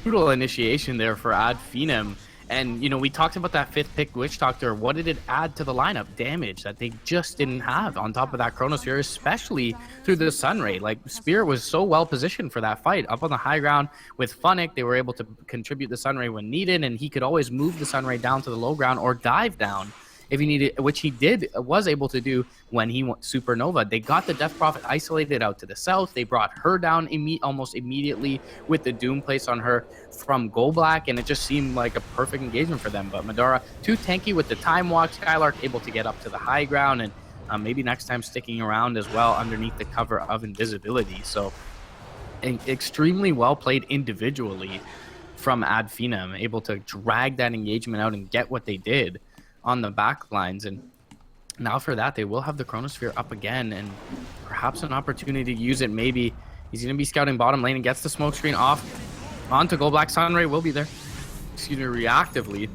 brutal initiation there for Finem. And, you know, we talked about that 5th pick Witch Doctor. What did it add to the lineup? Damage that they just didn't have on top of that Chronosphere, especially through the Sunray. Like, Spirit was so well positioned for that fight. Up on the high ground with Funnick, they were able to contribute the Sunray when needed, and he could always move the Sunray down to the low ground or dive down if he needed, which he was able to do when he went Supernova. They got the Death Prophet isolated out to the south. They brought her down almost immediately with the Doom placed on her from Go Black, and it just seemed like a perfect engagement for them. But Mrpdota, too tanky with the Time Walk. Skylark able to get up to the high ground, and maybe next time sticking around as well underneath the cover of invisibility. So extremely well played individually from Finem, able to drag that engagement out and get what they did on the back lines. And now for that, they will have the Chronosphere up again, and perhaps an opportunity to use it. Maybe he's going to be scouting bottom lane and gets the smoke screen off onto Go Black. Sunray will be there, reactively,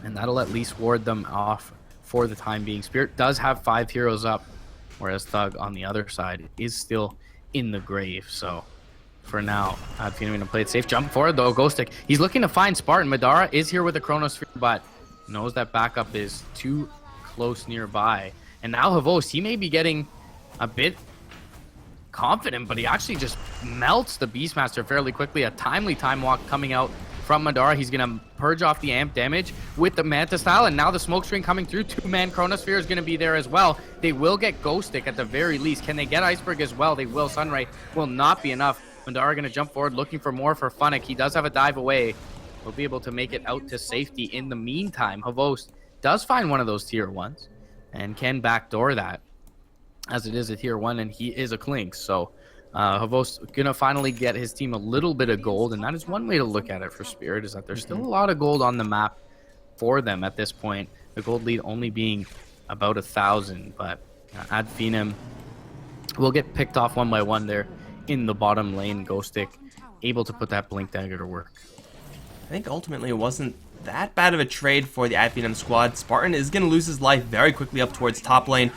and that'll at least ward them off for the time being. Spirit does have 5 heroes up, whereas Thug on the other side is still in the grave. So for now, Finem going to play it safe. Jump forward though, Ghostic. He's looking to find Spartan. Mrpdota is here with the Chronosphere, but knows that backup is too close nearby. And now Havost, he may be getting a bit confident, but he actually just melts the Beastmaster fairly quickly. A timely Time Walk coming out from Mrpdota. He's going to purge off the amp damage with the Manta Style, and now the smoke screen coming through. 2-man Chronosphere is going to be there as well. They will get Ghostic at the very least. Can they get Iceberg as well? They will. Sunray will not be enough. Mrpdota going to jump forward, looking for more for Funnick. He does have a dive away. Will be able to make it out to safety. In the meantime, Havost does find one of those tier 1s and can backdoor that, as it is a tier 1 and he is a Clink. So Havost gonna finally get his team a little bit of gold, and that is one way to look at it for Spirit, is that there's still a lot of gold on the map for them at this point. The gold lead only being about 1,000, but Finem will get picked off one by one there in the bottom lane. Ghostic able to put that Blink Dagger to work. I think ultimately it wasn't that bad of a trade for the Finem squad. Spartan is going to lose his life very quickly up towards top lane.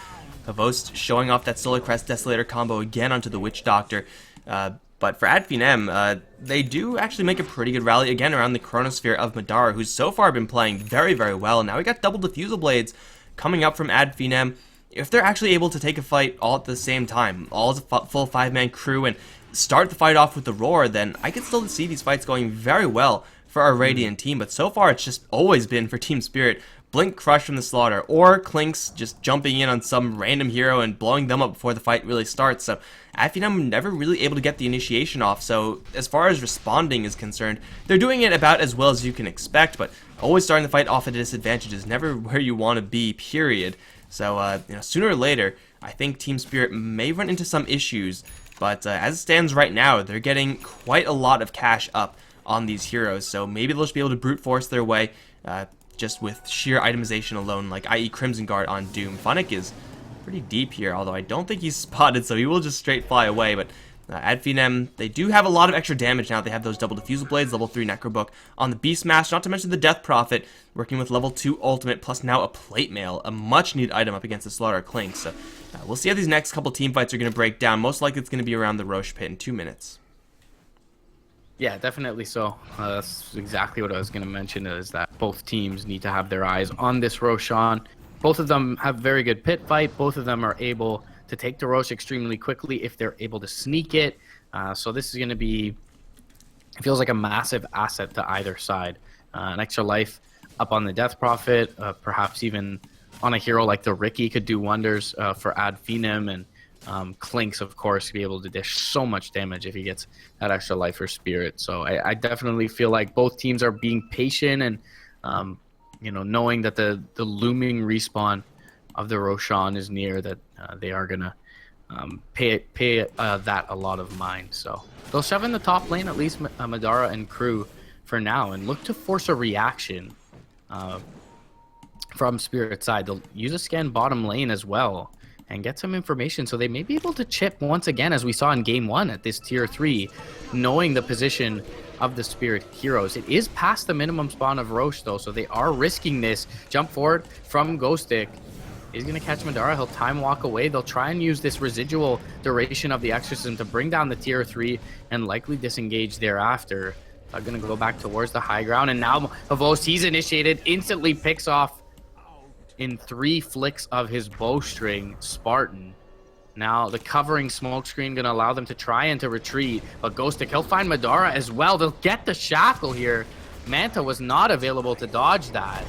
Havost showing off that Solar Crest Desolator combo again onto the Witch Doctor. But for Finem, they do actually make a pretty good rally again around the Chronosphere of Mrpdota, who's so far been playing very, very well. And now we got double Diffusal Blades coming up from Finem. If they're actually able to take a fight all at the same time, all as a full 5-man crew, and start the fight off with the Roar, then I could still see these fights going very well for our Radiant team. But so far, it's just always been for Team Spirit. Blink Crush from the Slaughter, or Clinks just jumping in on some random hero and blowing them up before the fight really starts. So Finem never really able to get the initiation off. So as far as responding is concerned, they're doing it about as well as you can expect, but always starting the fight off at a disadvantage is never where you want to be, period. So sooner or later, I think Team Spirit may run into some issues, but as it stands right now, they're getting quite a lot of cash up on these heroes, so maybe they'll just be able to brute force their way just with sheer itemization alone, like i.e. Crimson Guard on Doom. Funnick is pretty deep here, although I don't think he's spotted, so he will just straight fly away. But Finem, they do have a lot of extra damage now. They have those double Diffusal Blades, level 3 Necrobook on the Beastmaster, not to mention the Death Prophet, working with level 2 Ultimate, plus now a Plate Mail, a much-needed item up against the Slaughter Clink. So we'll see how these next couple team fights are going to break down. Most likely it's going to be around the Roche Pit in 2 minutes. Yeah, definitely so. That's exactly what I was going to mention, is that both teams need to have their eyes on this Roshan. Both of them have very good pit fight. Both of them are able to take the Roche extremely quickly if they're able to sneak it. So this is going to be, it feels like a massive asset to either side. An extra life up on the Death Prophet, perhaps even on a hero like the Ricky could do wonders for Finem, and Clinks, of course, be able to dish so much damage if he gets that extra life for Spirit. So I definitely feel like both teams are being patient and, knowing that the looming respawn of the Roshan is near, that they are going to pay that a lot of mind. So they'll shove in the top lane, at least Mrpdota and crew for now, and look to force a reaction from Spirit's side. They'll use a scan bottom lane as well and get some information, so they may be able to chip once again, as we saw in game 1 at this tier 3, knowing the position of the Spirit heroes. It is past the minimum spawn of Roche though, so they are risking this. Jump forward from Ghostic. He's going to catch Mrpdota. He'll time walk away. They'll try and use this residual duration of the exorcism to bring down the tier 3 and likely disengage thereafter. are going to go back towards the high ground. And now Havos, he's initiated, instantly picks off in 3 flicks of his bowstring Spartan. Now the covering smoke screen going to allow them to try and to retreat. But Ghostic, he'll find Madara as well. They'll get the shackle here. Manta was not available to dodge that.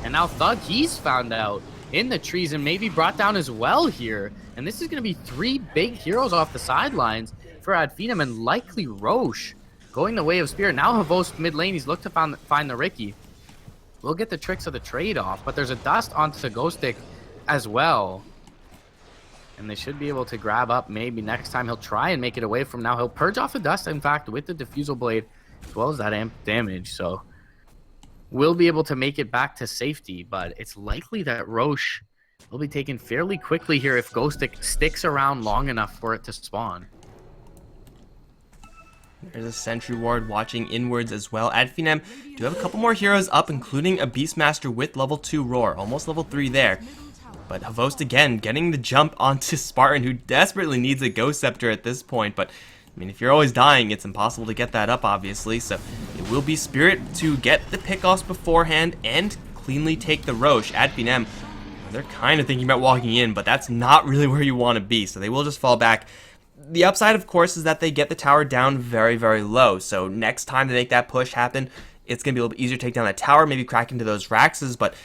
And now Thug, he's found out in the trees and maybe brought down as well here. And this is going to be 3 big heroes off the sidelines for Finem and likely Roche going the way of Spirit. Now Havos mid lane, he's looked to find the Ricky. We'll get the tricks of the trade off, but there's a dust onto Ghostic as well. And they should be able to grab up. Maybe next time he'll try and make it away from now. He'll purge off the dust, in fact, with the Diffusal Blade, as well as that amp damage. So we'll be able to make it back to safety, but it's likely that Roche will be taken fairly quickly here if Ghostic sticks around long enough for it to spawn. There's a Sentry Ward watching inwards as well. Finem do have a couple more heroes up, including a Beastmaster with level 2 Roar, almost level 3 there. But Havost again getting the jump onto Spartan, who desperately needs a Ghost Scepter at this point. But I mean, if you're always dying, it's impossible to get that up, obviously. So it will be Spirit to get the pickoffs beforehand and cleanly take the Roche. Finem, they're kind of thinking about walking in, but that's not really where you want to be. So they will just fall back. The upside, of course, is that they get the tower down very, very low. So next time they make that push happen, it's going to be a little bit easier to take down that tower, maybe crack into those Raxes. But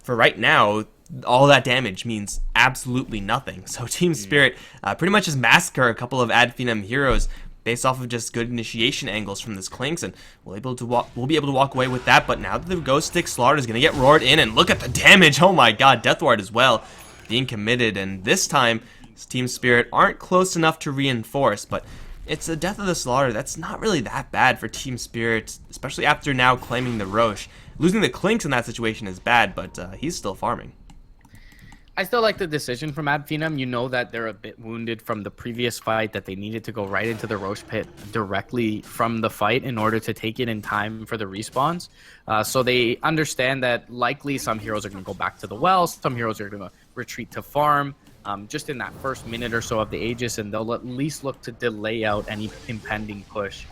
for right now, all that damage means absolutely nothing. So Team Spirit pretty much just massacre a couple of Finem heroes based off of just good initiation angles from this Clinks, and we'll be able to walk away with that. But now that the Ghost Stick Slaughter is going to get roared in, and look at the damage! Oh my god, Death Ward as well being committed, and this time Team Spirit aren't close enough to reinforce, but it's a Death of the Slaughter that's not really that bad for Team Spirit, especially after now claiming the Roche. Losing the Clinks in that situation is bad, but he's still farming. I still like the decision from Finem. You know that they're a bit wounded from the previous fight, that they needed to go right into the Roche pit directly from the fight in order to take it in time for the respawns. So they understand that likely some heroes are going to go back to the well, some heroes are going to retreat to farm just in that first minute or so of the Aegis, and they'll at least look to delay out any impending push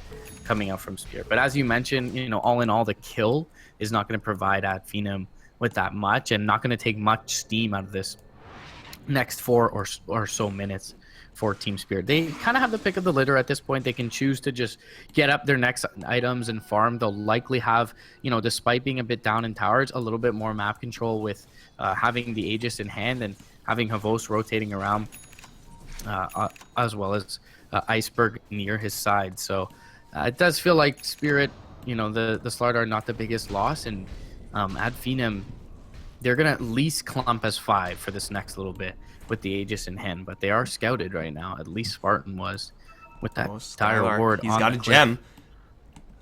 coming out from Spirit. But as you mentioned, you know, all in all, the kill is not going to provide Finem with that much, and not going to take much steam out of this next 4 or so minutes for Team Spirit. They kind of have the pick of the litter at this point. They can choose to just get up their next items and farm. They'll likely have, you know, despite being a bit down in towers, a little bit more map control with having the Aegis in hand and having Havos rotating around as well as Iceberg near his side. So it does feel like Spirit, you know, the Slaughter are not the biggest loss, and Finem, they're going to at least clump as 5 for this next little bit with the Aegis in hand, but they are scouted right now. At least Spartan was with that dire ward. He's got a gem.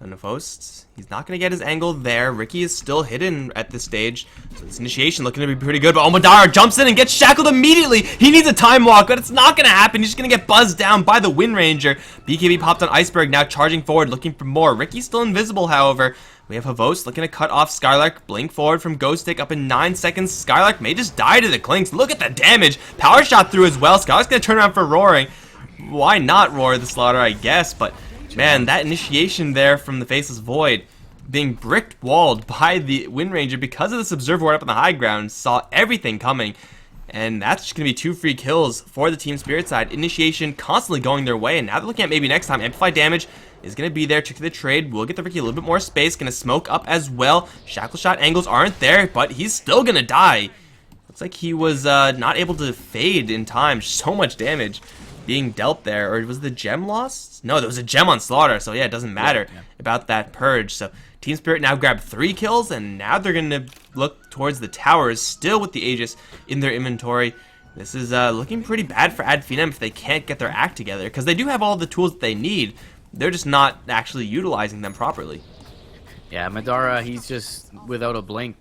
And Host, he's not going to get his angle there. Ricky is still hidden at this stage, so this initiation looking to be pretty good. But Madara jumps in and gets shackled immediately. He needs a time walk, but it's not going to happen. He's just going to get buzzed down by the Wind Ranger. BKB popped on Iceberg, now charging forward, looking for more. Ricky's still invisible, however. We have Havos looking to cut off Skylark. Blink forward from Ghost Stick up in 9 seconds. Skylark may just die to the Clinks. Look at the damage. Power shot through as well. Skylark's going to turn around for roaring. Why not roar the Slaughter, I guess, but man, that initiation there from the Faceless Void, being brick walled by the Wind Ranger because of this Observer Ward up on the high ground, saw everything coming. And that's just going to be 2 free kills for the Team Spirit side. Initiation constantly going their way, and now they're looking at maybe next time. Amplified damage is going to be there. Check the trade. We'll get the Ricky a little bit more space. Going to smoke up as well. Shackle shot angles aren't there, but he's still going to die. Looks like he was not able to fade in time. So much damage being dealt there. Or was the gem lost? No, there was a gem on Slaughter, so yeah, it doesn't matter about that purge. So Team Spirit now grabbed 3 kills, and now they're going to look towards the towers, still with the Aegis in their inventory. This is looking pretty bad for Finem if they can't get their act together, because they do have all the tools that they need. They're just not actually utilizing them properly. Yeah, Madara, he's just without a blink,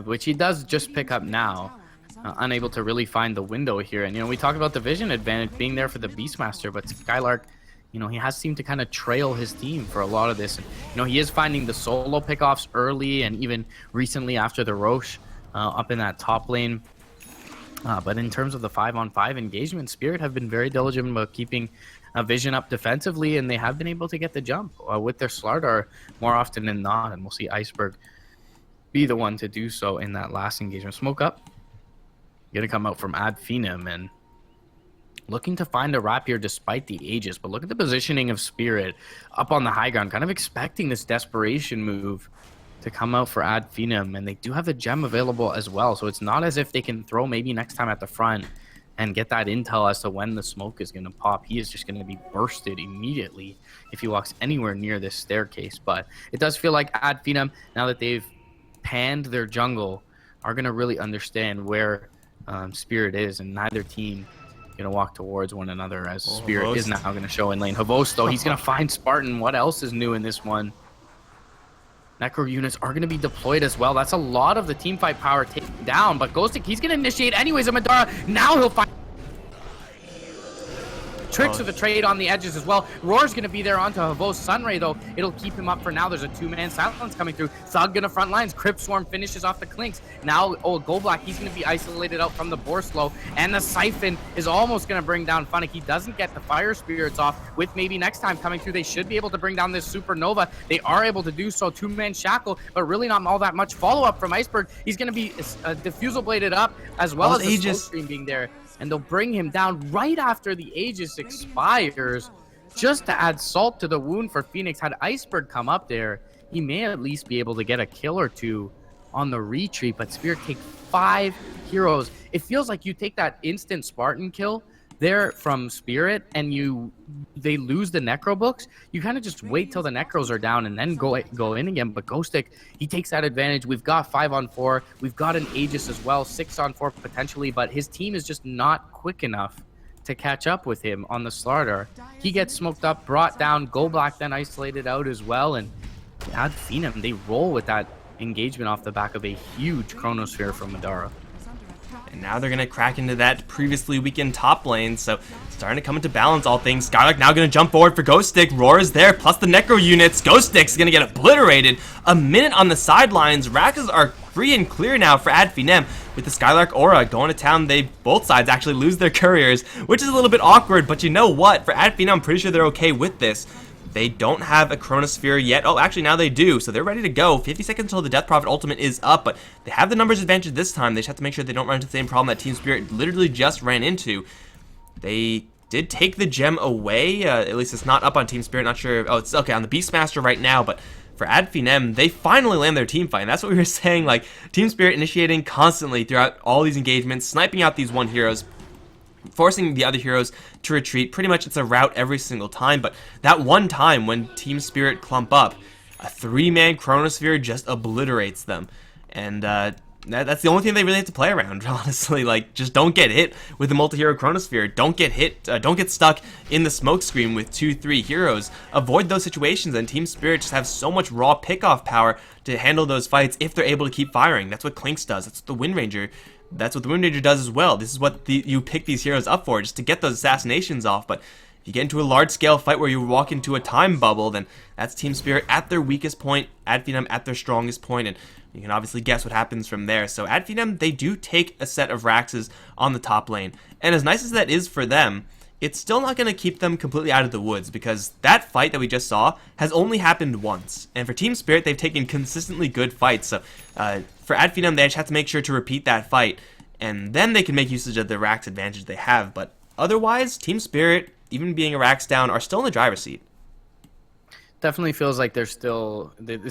which he does just pick up now. Unable to really find the window here. And, you know, we talked about the vision advantage being there for the Beastmaster, but Skylark, you know, he has seemed to kind of trail his team for a lot of this. And, you know, he is finding the solo pickoffs early and even recently after the Roche up in that top lane. But in terms of the 5-on-5 engagement, Spirit have been very diligent about keeping Vision up defensively, and they have been able to get the jump with their Slardar more often than not. And we'll see Iceberg be the one to do so in that last engagement. Smoke up. Going to come out from Finem and looking to find a wrap here despite the Aegis. But look at the positioning of Spirit up on the high ground, kind of expecting this desperation move to come out for Finem, and they do have the gem available as well, so it's not as if they can throw maybe next time at the front and get that intel as to when the smoke is going to pop. He is just going to be bursted immediately if he walks anywhere near this staircase. But it does feel like Finem, now that they've panned their jungle, are going to really understand where Spirit is, and neither team going to walk towards one another, as Spirit is now going to show in lane. Havost, though, he's going to find Spartan. What else is new in this one? Necro units are going to be deployed as well. That's a lot of the teamfight power taken down, but Ghostic, he's going to initiate anyways. Madara, now he'll find tricks of the trade on the edges as well. Roar's going to be there onto Havost. Sunray, though, it'll keep him up for now. There's a two-man silence coming through. Thug going to front lines. Crypt Swarm finishes off the Clinks. Now, Golblack, he's going to be isolated out from the Borslow, and the Siphon is almost going to bring down Funnick. He doesn't get the Fire Spirits off. With maybe next time coming through, they should be able to bring down this Supernova. They are able to do so. Two-man Shackle, but really not all that much follow-up from Iceberg. He's going to be Diffusal Bladed up, as well as the Smoke Screen being there. And they'll bring him down right after the Aegis expires, just to add salt to the wound for Phoenix. Had Iceberg come up there, he may at least be able to get a kill or two on the retreat, but Spirit take 5 heroes. It feels like you take that instant Spartan kill there from Spirit and they lose the Necro books. You kind of just wait till the Necros are down and then go in again. But Ghostic, he takes that advantage. We've got 5-on-4. We've got an Aegis as well, 6-on-4 potentially, but his team is just not quick enough to catch up with him on the Slardar. He gets smoked up, brought down. Golblack then isolated out as well, and Finem, they roll with that engagement off the back of a huge Chronosphere from Madara. And now they're going to crack into that previously weakened top lane, so starting to come into balance all things. Skylark now going to jump forward for Ghostic. Roar is there, plus the Necro units. Ghostic's going to get obliterated. A minute on the sidelines. Rakas are free and clear now for Finem. With the Skylark Aura going to town, both sides actually lose their couriers, which is a little bit awkward, but you know what? For Finem, I'm pretty sure they're okay with this. They don't have a Chronosphere yet. Oh, actually, now they do, so they're ready to go. 50 seconds until the Death Prophet ultimate is up, but they have the numbers advantage this time. They just have to make sure they don't run into the same problem that Team Spirit literally just ran into. They did take the gem away. At least it's not up on Team Spirit. Not sure. Oh, it's okay on the Beastmaster right now, but for Finem, they finally land their team fight. And that's what we were saying, like, Team Spirit initiating constantly throughout all these engagements, sniping out these one heroes, forcing the other heroes to retreat. Pretty much it's a rout every single time, but that one time when Team Spirit clump up, a 3-man Chronosphere just obliterates them. And that's the only thing they really have to play around, honestly. Like, just don't get hit with the multi-hero Chronosphere. Don't get hit, don't get stuck in the smoke screen with 2-3 heroes. Avoid those situations, and Team Spirit just have so much raw pick-off power to handle those fights if they're able to keep firing. That's what Clinks does. That's what the Wind Ranger does as well. This is what you pick these heroes up for, just to get those assassinations off. But if you get into a large-scale fight where you walk into a time bubble, then that's Team Spirit at their weakest point, Finem at their strongest point, and you can obviously guess what happens from there. So Finem, they do take a set of Raxes on the top lane, and as nice as that is for them, it's still not going to keep them completely out of the woods, because that fight that we just saw has only happened once. And for Team Spirit, they've taken consistently good fights. So for Finem, they just have to make sure to repeat that fight, and then they can make usage of the Rax advantage they have. But otherwise, Team Spirit, even being a Rax down, are still in the driver's seat. Definitely feels like this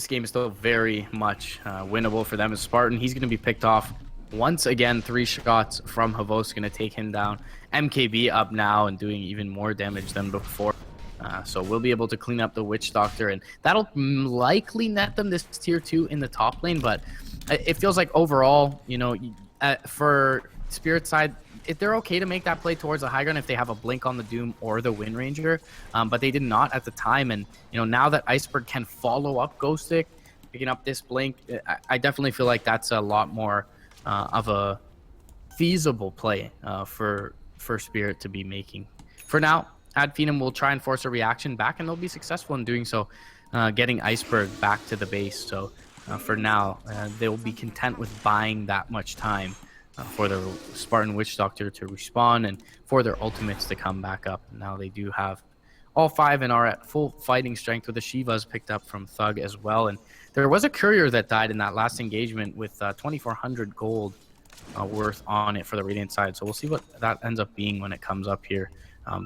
game is still very much winnable for them. As Spartan, he's going to be picked off once again. 3 shots from Havost going to take him down. MKB up now and doing even more damage than before. So we'll be able to clean up the Witch Doctor, and that'll likely net them this tier 2 in the top lane. But it feels like overall, you know, for Spirit side, if they're okay to make that play towards the high ground if they have a blink on the Doom or the Wind Ranger, but they did not at the time. And you know, now that Iceberg can follow up Ghostic, picking up this blink, I definitely feel like that's a lot more of a feasible play for Spirit to be making. For now, Finem will try and force a reaction back, and they'll be successful in doing so, getting Iceberg back to the base. So for now, they'll be content with buying that much time for their Spartan Witch Doctor to respawn and for their ultimates to come back up. Now they do have all 5 and are at full fighting strength with the Shivas picked up from Thug as well. And there was a courier that died in that last engagement with 2,400 gold worth on it for the Radiant side. So we'll see what that ends up being when it comes up here.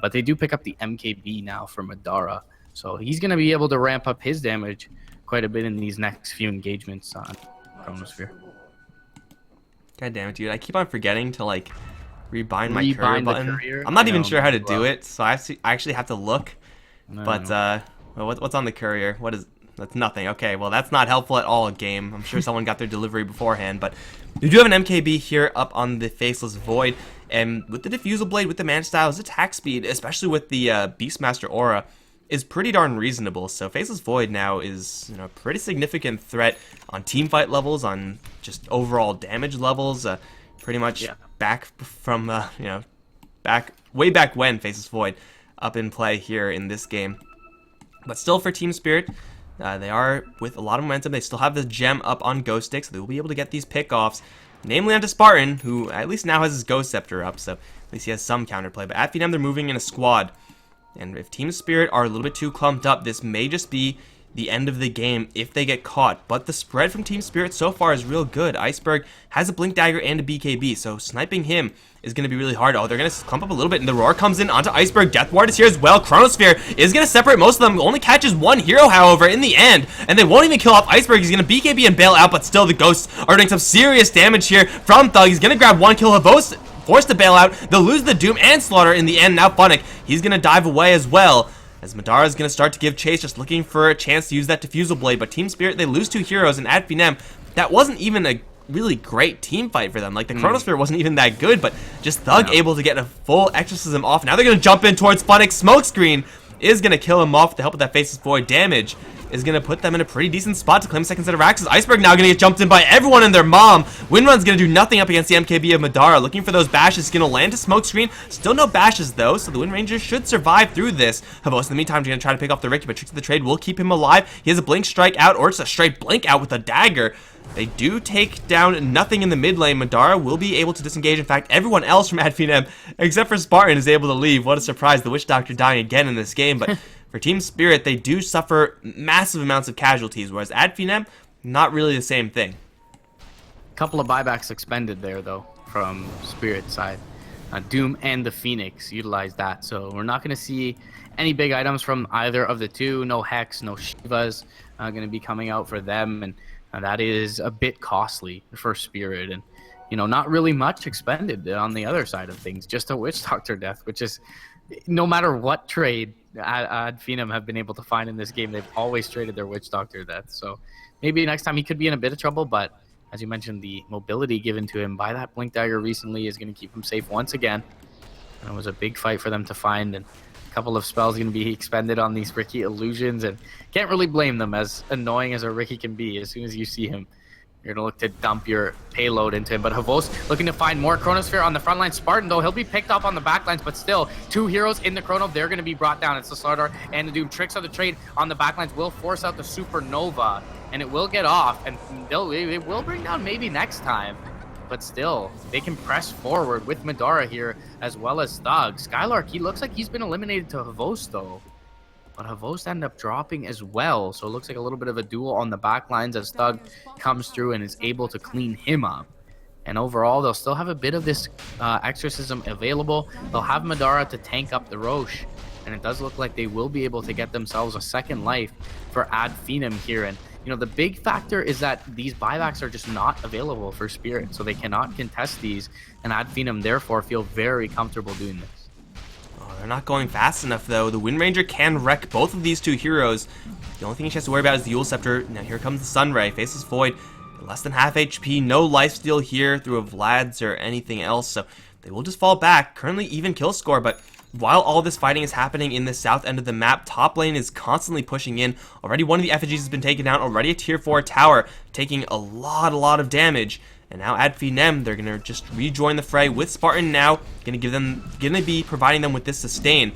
But they do pick up the MKB now for Madara. So he's going to be able to ramp up his damage quite a bit in these next few engagements on Chronosphere. God damn it, dude. I keep on forgetting to, like, rebind my courier button. Courier? I'm not even sure how to do it, so I actually have to look. But, well, what's on the courier? What is... That's nothing. Okay, well, that's not helpful at all, game. I'm sure someone got their delivery beforehand, but we do have an MKB here up on the Faceless Void, and with the Diffusal Blade, with the Man Style's attack speed, especially with the Beastmaster Aura, is pretty darn reasonable. So Faceless Void now is, you know, a pretty significant threat on teamfight levels, on just overall damage levels, pretty much back from, you know, way back when Faceless Void up in play here in this game. But still, for Team Spirit, they are with a lot of momentum. They still have the gem up on Ghost Stick, so they will be able to get these pickoffs, namely onto Spartan, who at least now has his Ghost Scepter up, so at least he has some counterplay. But at Finem, they're moving in a squad, and if Team Spirit are a little bit too clumped up, this may just be the end of the game if they get caught. But the spread from Team Spirit so far is real good. Iceberg has a Blink Dagger and a BKB, so sniping him is going to be really hard. Oh, they're going to clump up a little bit, and the Roar comes in onto Iceberg. Death Ward is here as well. Chronosphere is going to separate most of them. Only catches one hero, however, in the end, and they won't even kill off Iceberg. He's going to BKB and bail out, but still the Ghosts are doing some serious damage here from Thug. He's going to grab one kill. Havos forced to bail out. They'll lose the Doom and Slaughter in the end. Now Funnick, he's going to dive away as well, as Madara is going to start to give chase, just looking for a chance to use that Diffusal Blade. But Team Spirit, they lose 2 heroes, and at Finem, that wasn't even a really great team fight for them. Like, the Chronosphere wasn't even that good, but just Thug able to get a full Exorcism off. Now they're going to jump in towards Funnick. Smokescreen is going to kill him off with the help of that Faceless Void. Damage is going to put them in a pretty decent spot to claim second set of Raxes. Iceberg now going to get jumped in by everyone and their mom. Windrun's going to do nothing up against the MKB of Madara. Looking for those bashes. Going to land to Smokescreen. Still no bashes, though, so the Wind Rangers should survive through this. Havos, in the meantime, is going to try to pick off the Ricky, but Tricks of the Trade will keep him alive. He has a Blink Strike out, or just a straight Blink out with a dagger. They do take down nothing in the mid lane. Madara will be able to disengage. In fact, everyone else from Adfinem, except for Spartan, is able to leave. What a surprise. The Witch Doctor dying again in this game. But for Team Spirit, they do suffer massive amounts of casualties, whereas Adfinem, not really the same thing. Couple of buybacks expended there, though, from Spirit's side. Doom and the Phoenix utilized that. So we're not going to see any big items from either of the two. No Hex, no Shivas going to be coming out for them. And that is a bit costly for Spirit, and not really much expended on the other side of things. Just a Witch Doctor death, which is, no matter what trade Finem have been able to find in this game, they've always traded their Witch Doctor death. So maybe next time he could be in a bit of trouble, but as you mentioned, the mobility given to him by that Blink Dagger recently is going to keep him safe once again. And it was a big fight for them to find, and couple of spells going to be expended on these Ricky illusions, and can't really blame them, as annoying as a Ricky can be. As soon as you see him, you're going to look to dump your payload into him. But Havos looking to find more Chronosphere on the front line. Spartan, though, he'll be picked up on the back lines, but still, 2 heroes in the Chrono, they're going to be brought down. It's the Slaughter and the Doom. Tricks of the Trade on the back lines will force out the Supernova, and it will get off, and it will bring down maybe next time. But still, they can press forward with Madara here, as well as Thug. Skylark, he looks like he's been eliminated to Havos, though. But Havos ended up dropping as well, so it looks like a little bit of a duel on the back lines as Thug comes through and is able to clean him up. And overall, they'll still have a bit of this exorcism available. They'll have Madara to tank up the Roche, and it does look like they will be able to get themselves a second life for Adfinem here. And the big factor is that these buybacks are just not available for Spirit, so they cannot contest these, and Adfinem therefore feel very comfortable doing this. Oh, they're not going fast enough, though. The Wind Ranger can wreck both of these 2 heroes. The only thing he has to worry about is the Yule Scepter. Now here comes the Sunray. Faceless Void, less than half HP, no lifesteal here through a Vlad's or anything else, so they will just fall back. Currently even kill score, but while all this fighting is happening in the south end of the map, top lane is constantly pushing in. Already one of the effigies has been taken down. Already a tier 4 tower taking a lot of damage. And now at Finem, they're gonna just rejoin the fray with Spartan now. Gonna be providing them with this sustain.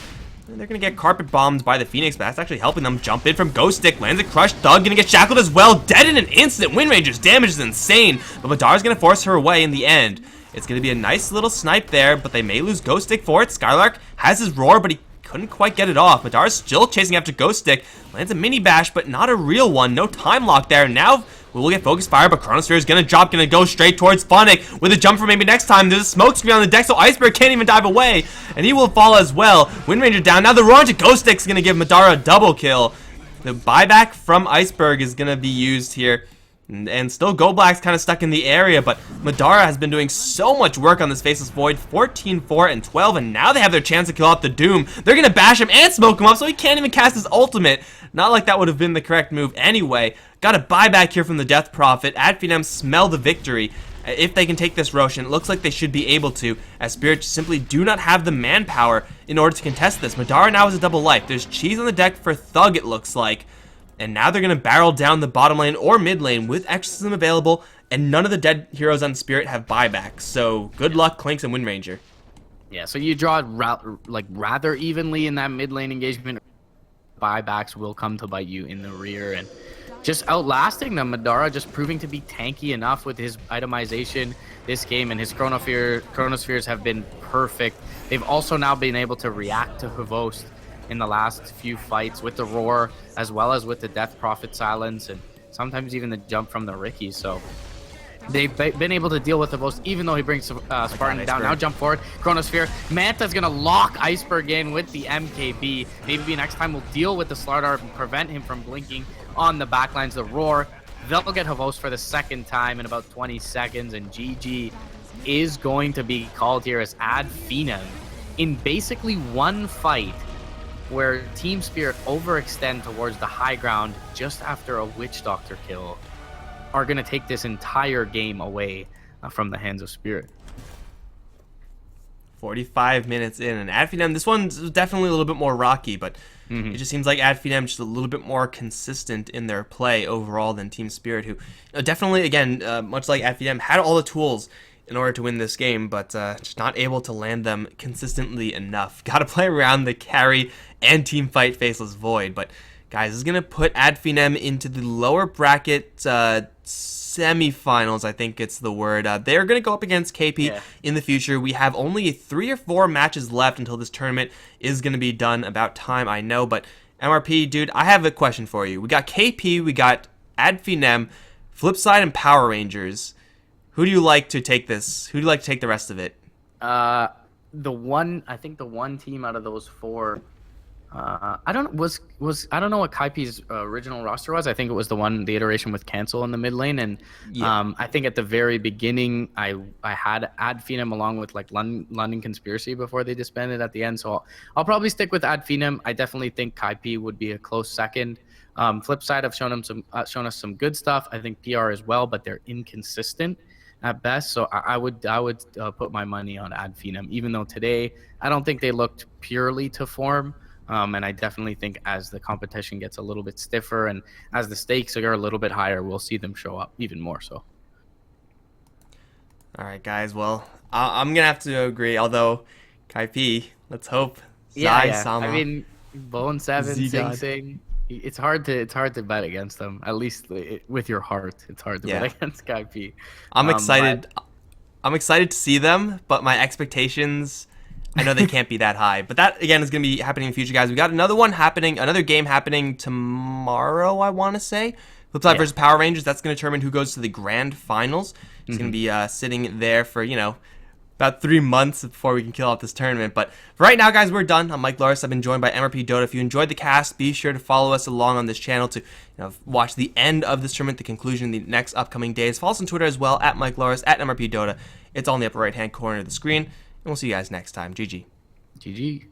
And they're gonna get carpet bombed by the Phoenix, but that's actually helping them jump in from Ghost Stick. Lands a crush. Thug gonna get shackled as well. Dead in an instant. Wind Ranger's damage is insane, but Madara's gonna force her away in the end. It's going to be a nice little snipe there, but they may lose Ghost Stick for it. Skylark has his roar, but he couldn't quite get it off. Madara's still chasing after Ghost Stick. Lands a mini bash, but not a real one. No time lock there. Now we will get Focus Fire, but Chronosphere is going to drop, going to go straight towards Phonic with a jump for maybe next time. There's a smoke screen on the deck, so Iceberg can't even dive away, and he will fall as well. Wind Ranger down. Now the roar into Ghost Stick is going to give Madara a double kill. The buyback from Iceberg is going to be used here. And still Go Black's kind of stuck in the area, but Madara has been doing so much work on this Faceless Void. 14, 4, and 12, and now they have their chance to kill off the Doom. They're going to bash him and smoke him up, so he can't even cast his ultimate. Not like that would have been the correct move anyway. Got a buyback here from the Death Prophet. Finem smell the victory. If they can take this Roshan, it looks like they should be able to, as Spirits simply do not have the manpower in order to contest this. Madara now has a double life. There's cheese on the deck for Thug, it looks like. And now they're going to barrel down the bottom lane or mid lane with Exorcism available, and none of the dead heroes on Spirit have buybacks. So good luck, Clinks and Wind Ranger. Yeah, so you draw rather evenly in that mid lane engagement. Buybacks will come to bite you in the rear, and just outlasting them. Madara just proving to be tanky enough with his itemization this game, and his Chronospheres have been perfect. They've also now been able to react to Havost in the last few fights with the roar, as well as with the Death Prophet silence, and sometimes even the jump from the Ricky. So they've been able to deal with the most, even though he brings Spartan down. Now jump forward, Chronosphere. Manta's gonna lock Iceberg in with the MKB. Maybe next time we'll deal with the Slardar and prevent him from blinking on the backlines. The roar, they'll get Havost for the second time in about 20 seconds, and GG is going to be called here as Finem in basically one fight, where Team Spirit overextend towards the high ground just after a Witch Doctor kill, are going to take this entire game away from the hands of Spirit. 45 minutes in, and Finem, this one's definitely a little bit more rocky, but it just seems like Finem just a little bit more consistent in their play overall than Team Spirit, who definitely, again, much like Finem, had all the tools in order to win this game, but just not able to land them consistently enough. Got to play around the carry and team fight Faceless Void, but guys, this is going to put Finem into the lower bracket semifinals, I think it's the word. They're going to go up against KP in the future. We have only 3 or 4 matches left until this tournament is going to be done. About time, I know, but MRP, dude, I have a question for you. We got KP, we got Finem, Flipside, and Power Rangers. Who do you like to take this? Who do you like to take the rest of it? I think the one team out of those 4, I don't know what Kaipi's original roster was. I think it was the iteration with Cancel in the mid lane, and I think at the very beginning I had Finem along with like London Conspiracy before they disbanded at the end. So I'll probably stick with Finem. I definitely think Kaipi would be a close second. Flipside have shown us some good stuff. I think PR as well, but they're inconsistent at best. So I would put my money on Finem, even though today I don't think they looked purely to form. And I definitely think as the competition gets a little bit stiffer and as the stakes are a little bit higher, we'll see them show up even more so. All right, guys. Well, I'm going to have to agree, although Kaipi, let's hope. Yeah. Sama, I mean, Bone 7, Sing Sing. It's hard to bet against them, at least with your heart. It's hard to bet against Kaipi. I'm excited. I'm excited to see them, but my expectations, I know they can't be that high. But that, again, is going to be happening in the future, guys. We got another game happening tomorrow, I want to say. Flipside versus Power Rangers. That's going to determine who goes to the grand finals. It's going to be sitting there for, about 3 months before we can kill off this tournament. But for right now, guys, we're done. I'm Mikelorus. I've been joined by Mrpdota. If you enjoyed the cast, be sure to follow us along on this channel to watch the end of this tournament, the conclusion, the next upcoming days. Follow us on Twitter as well, at Mikelorus, at Mrpdota. It's all in the upper right-hand corner of the screen. And we'll see you guys next time. GG. GG.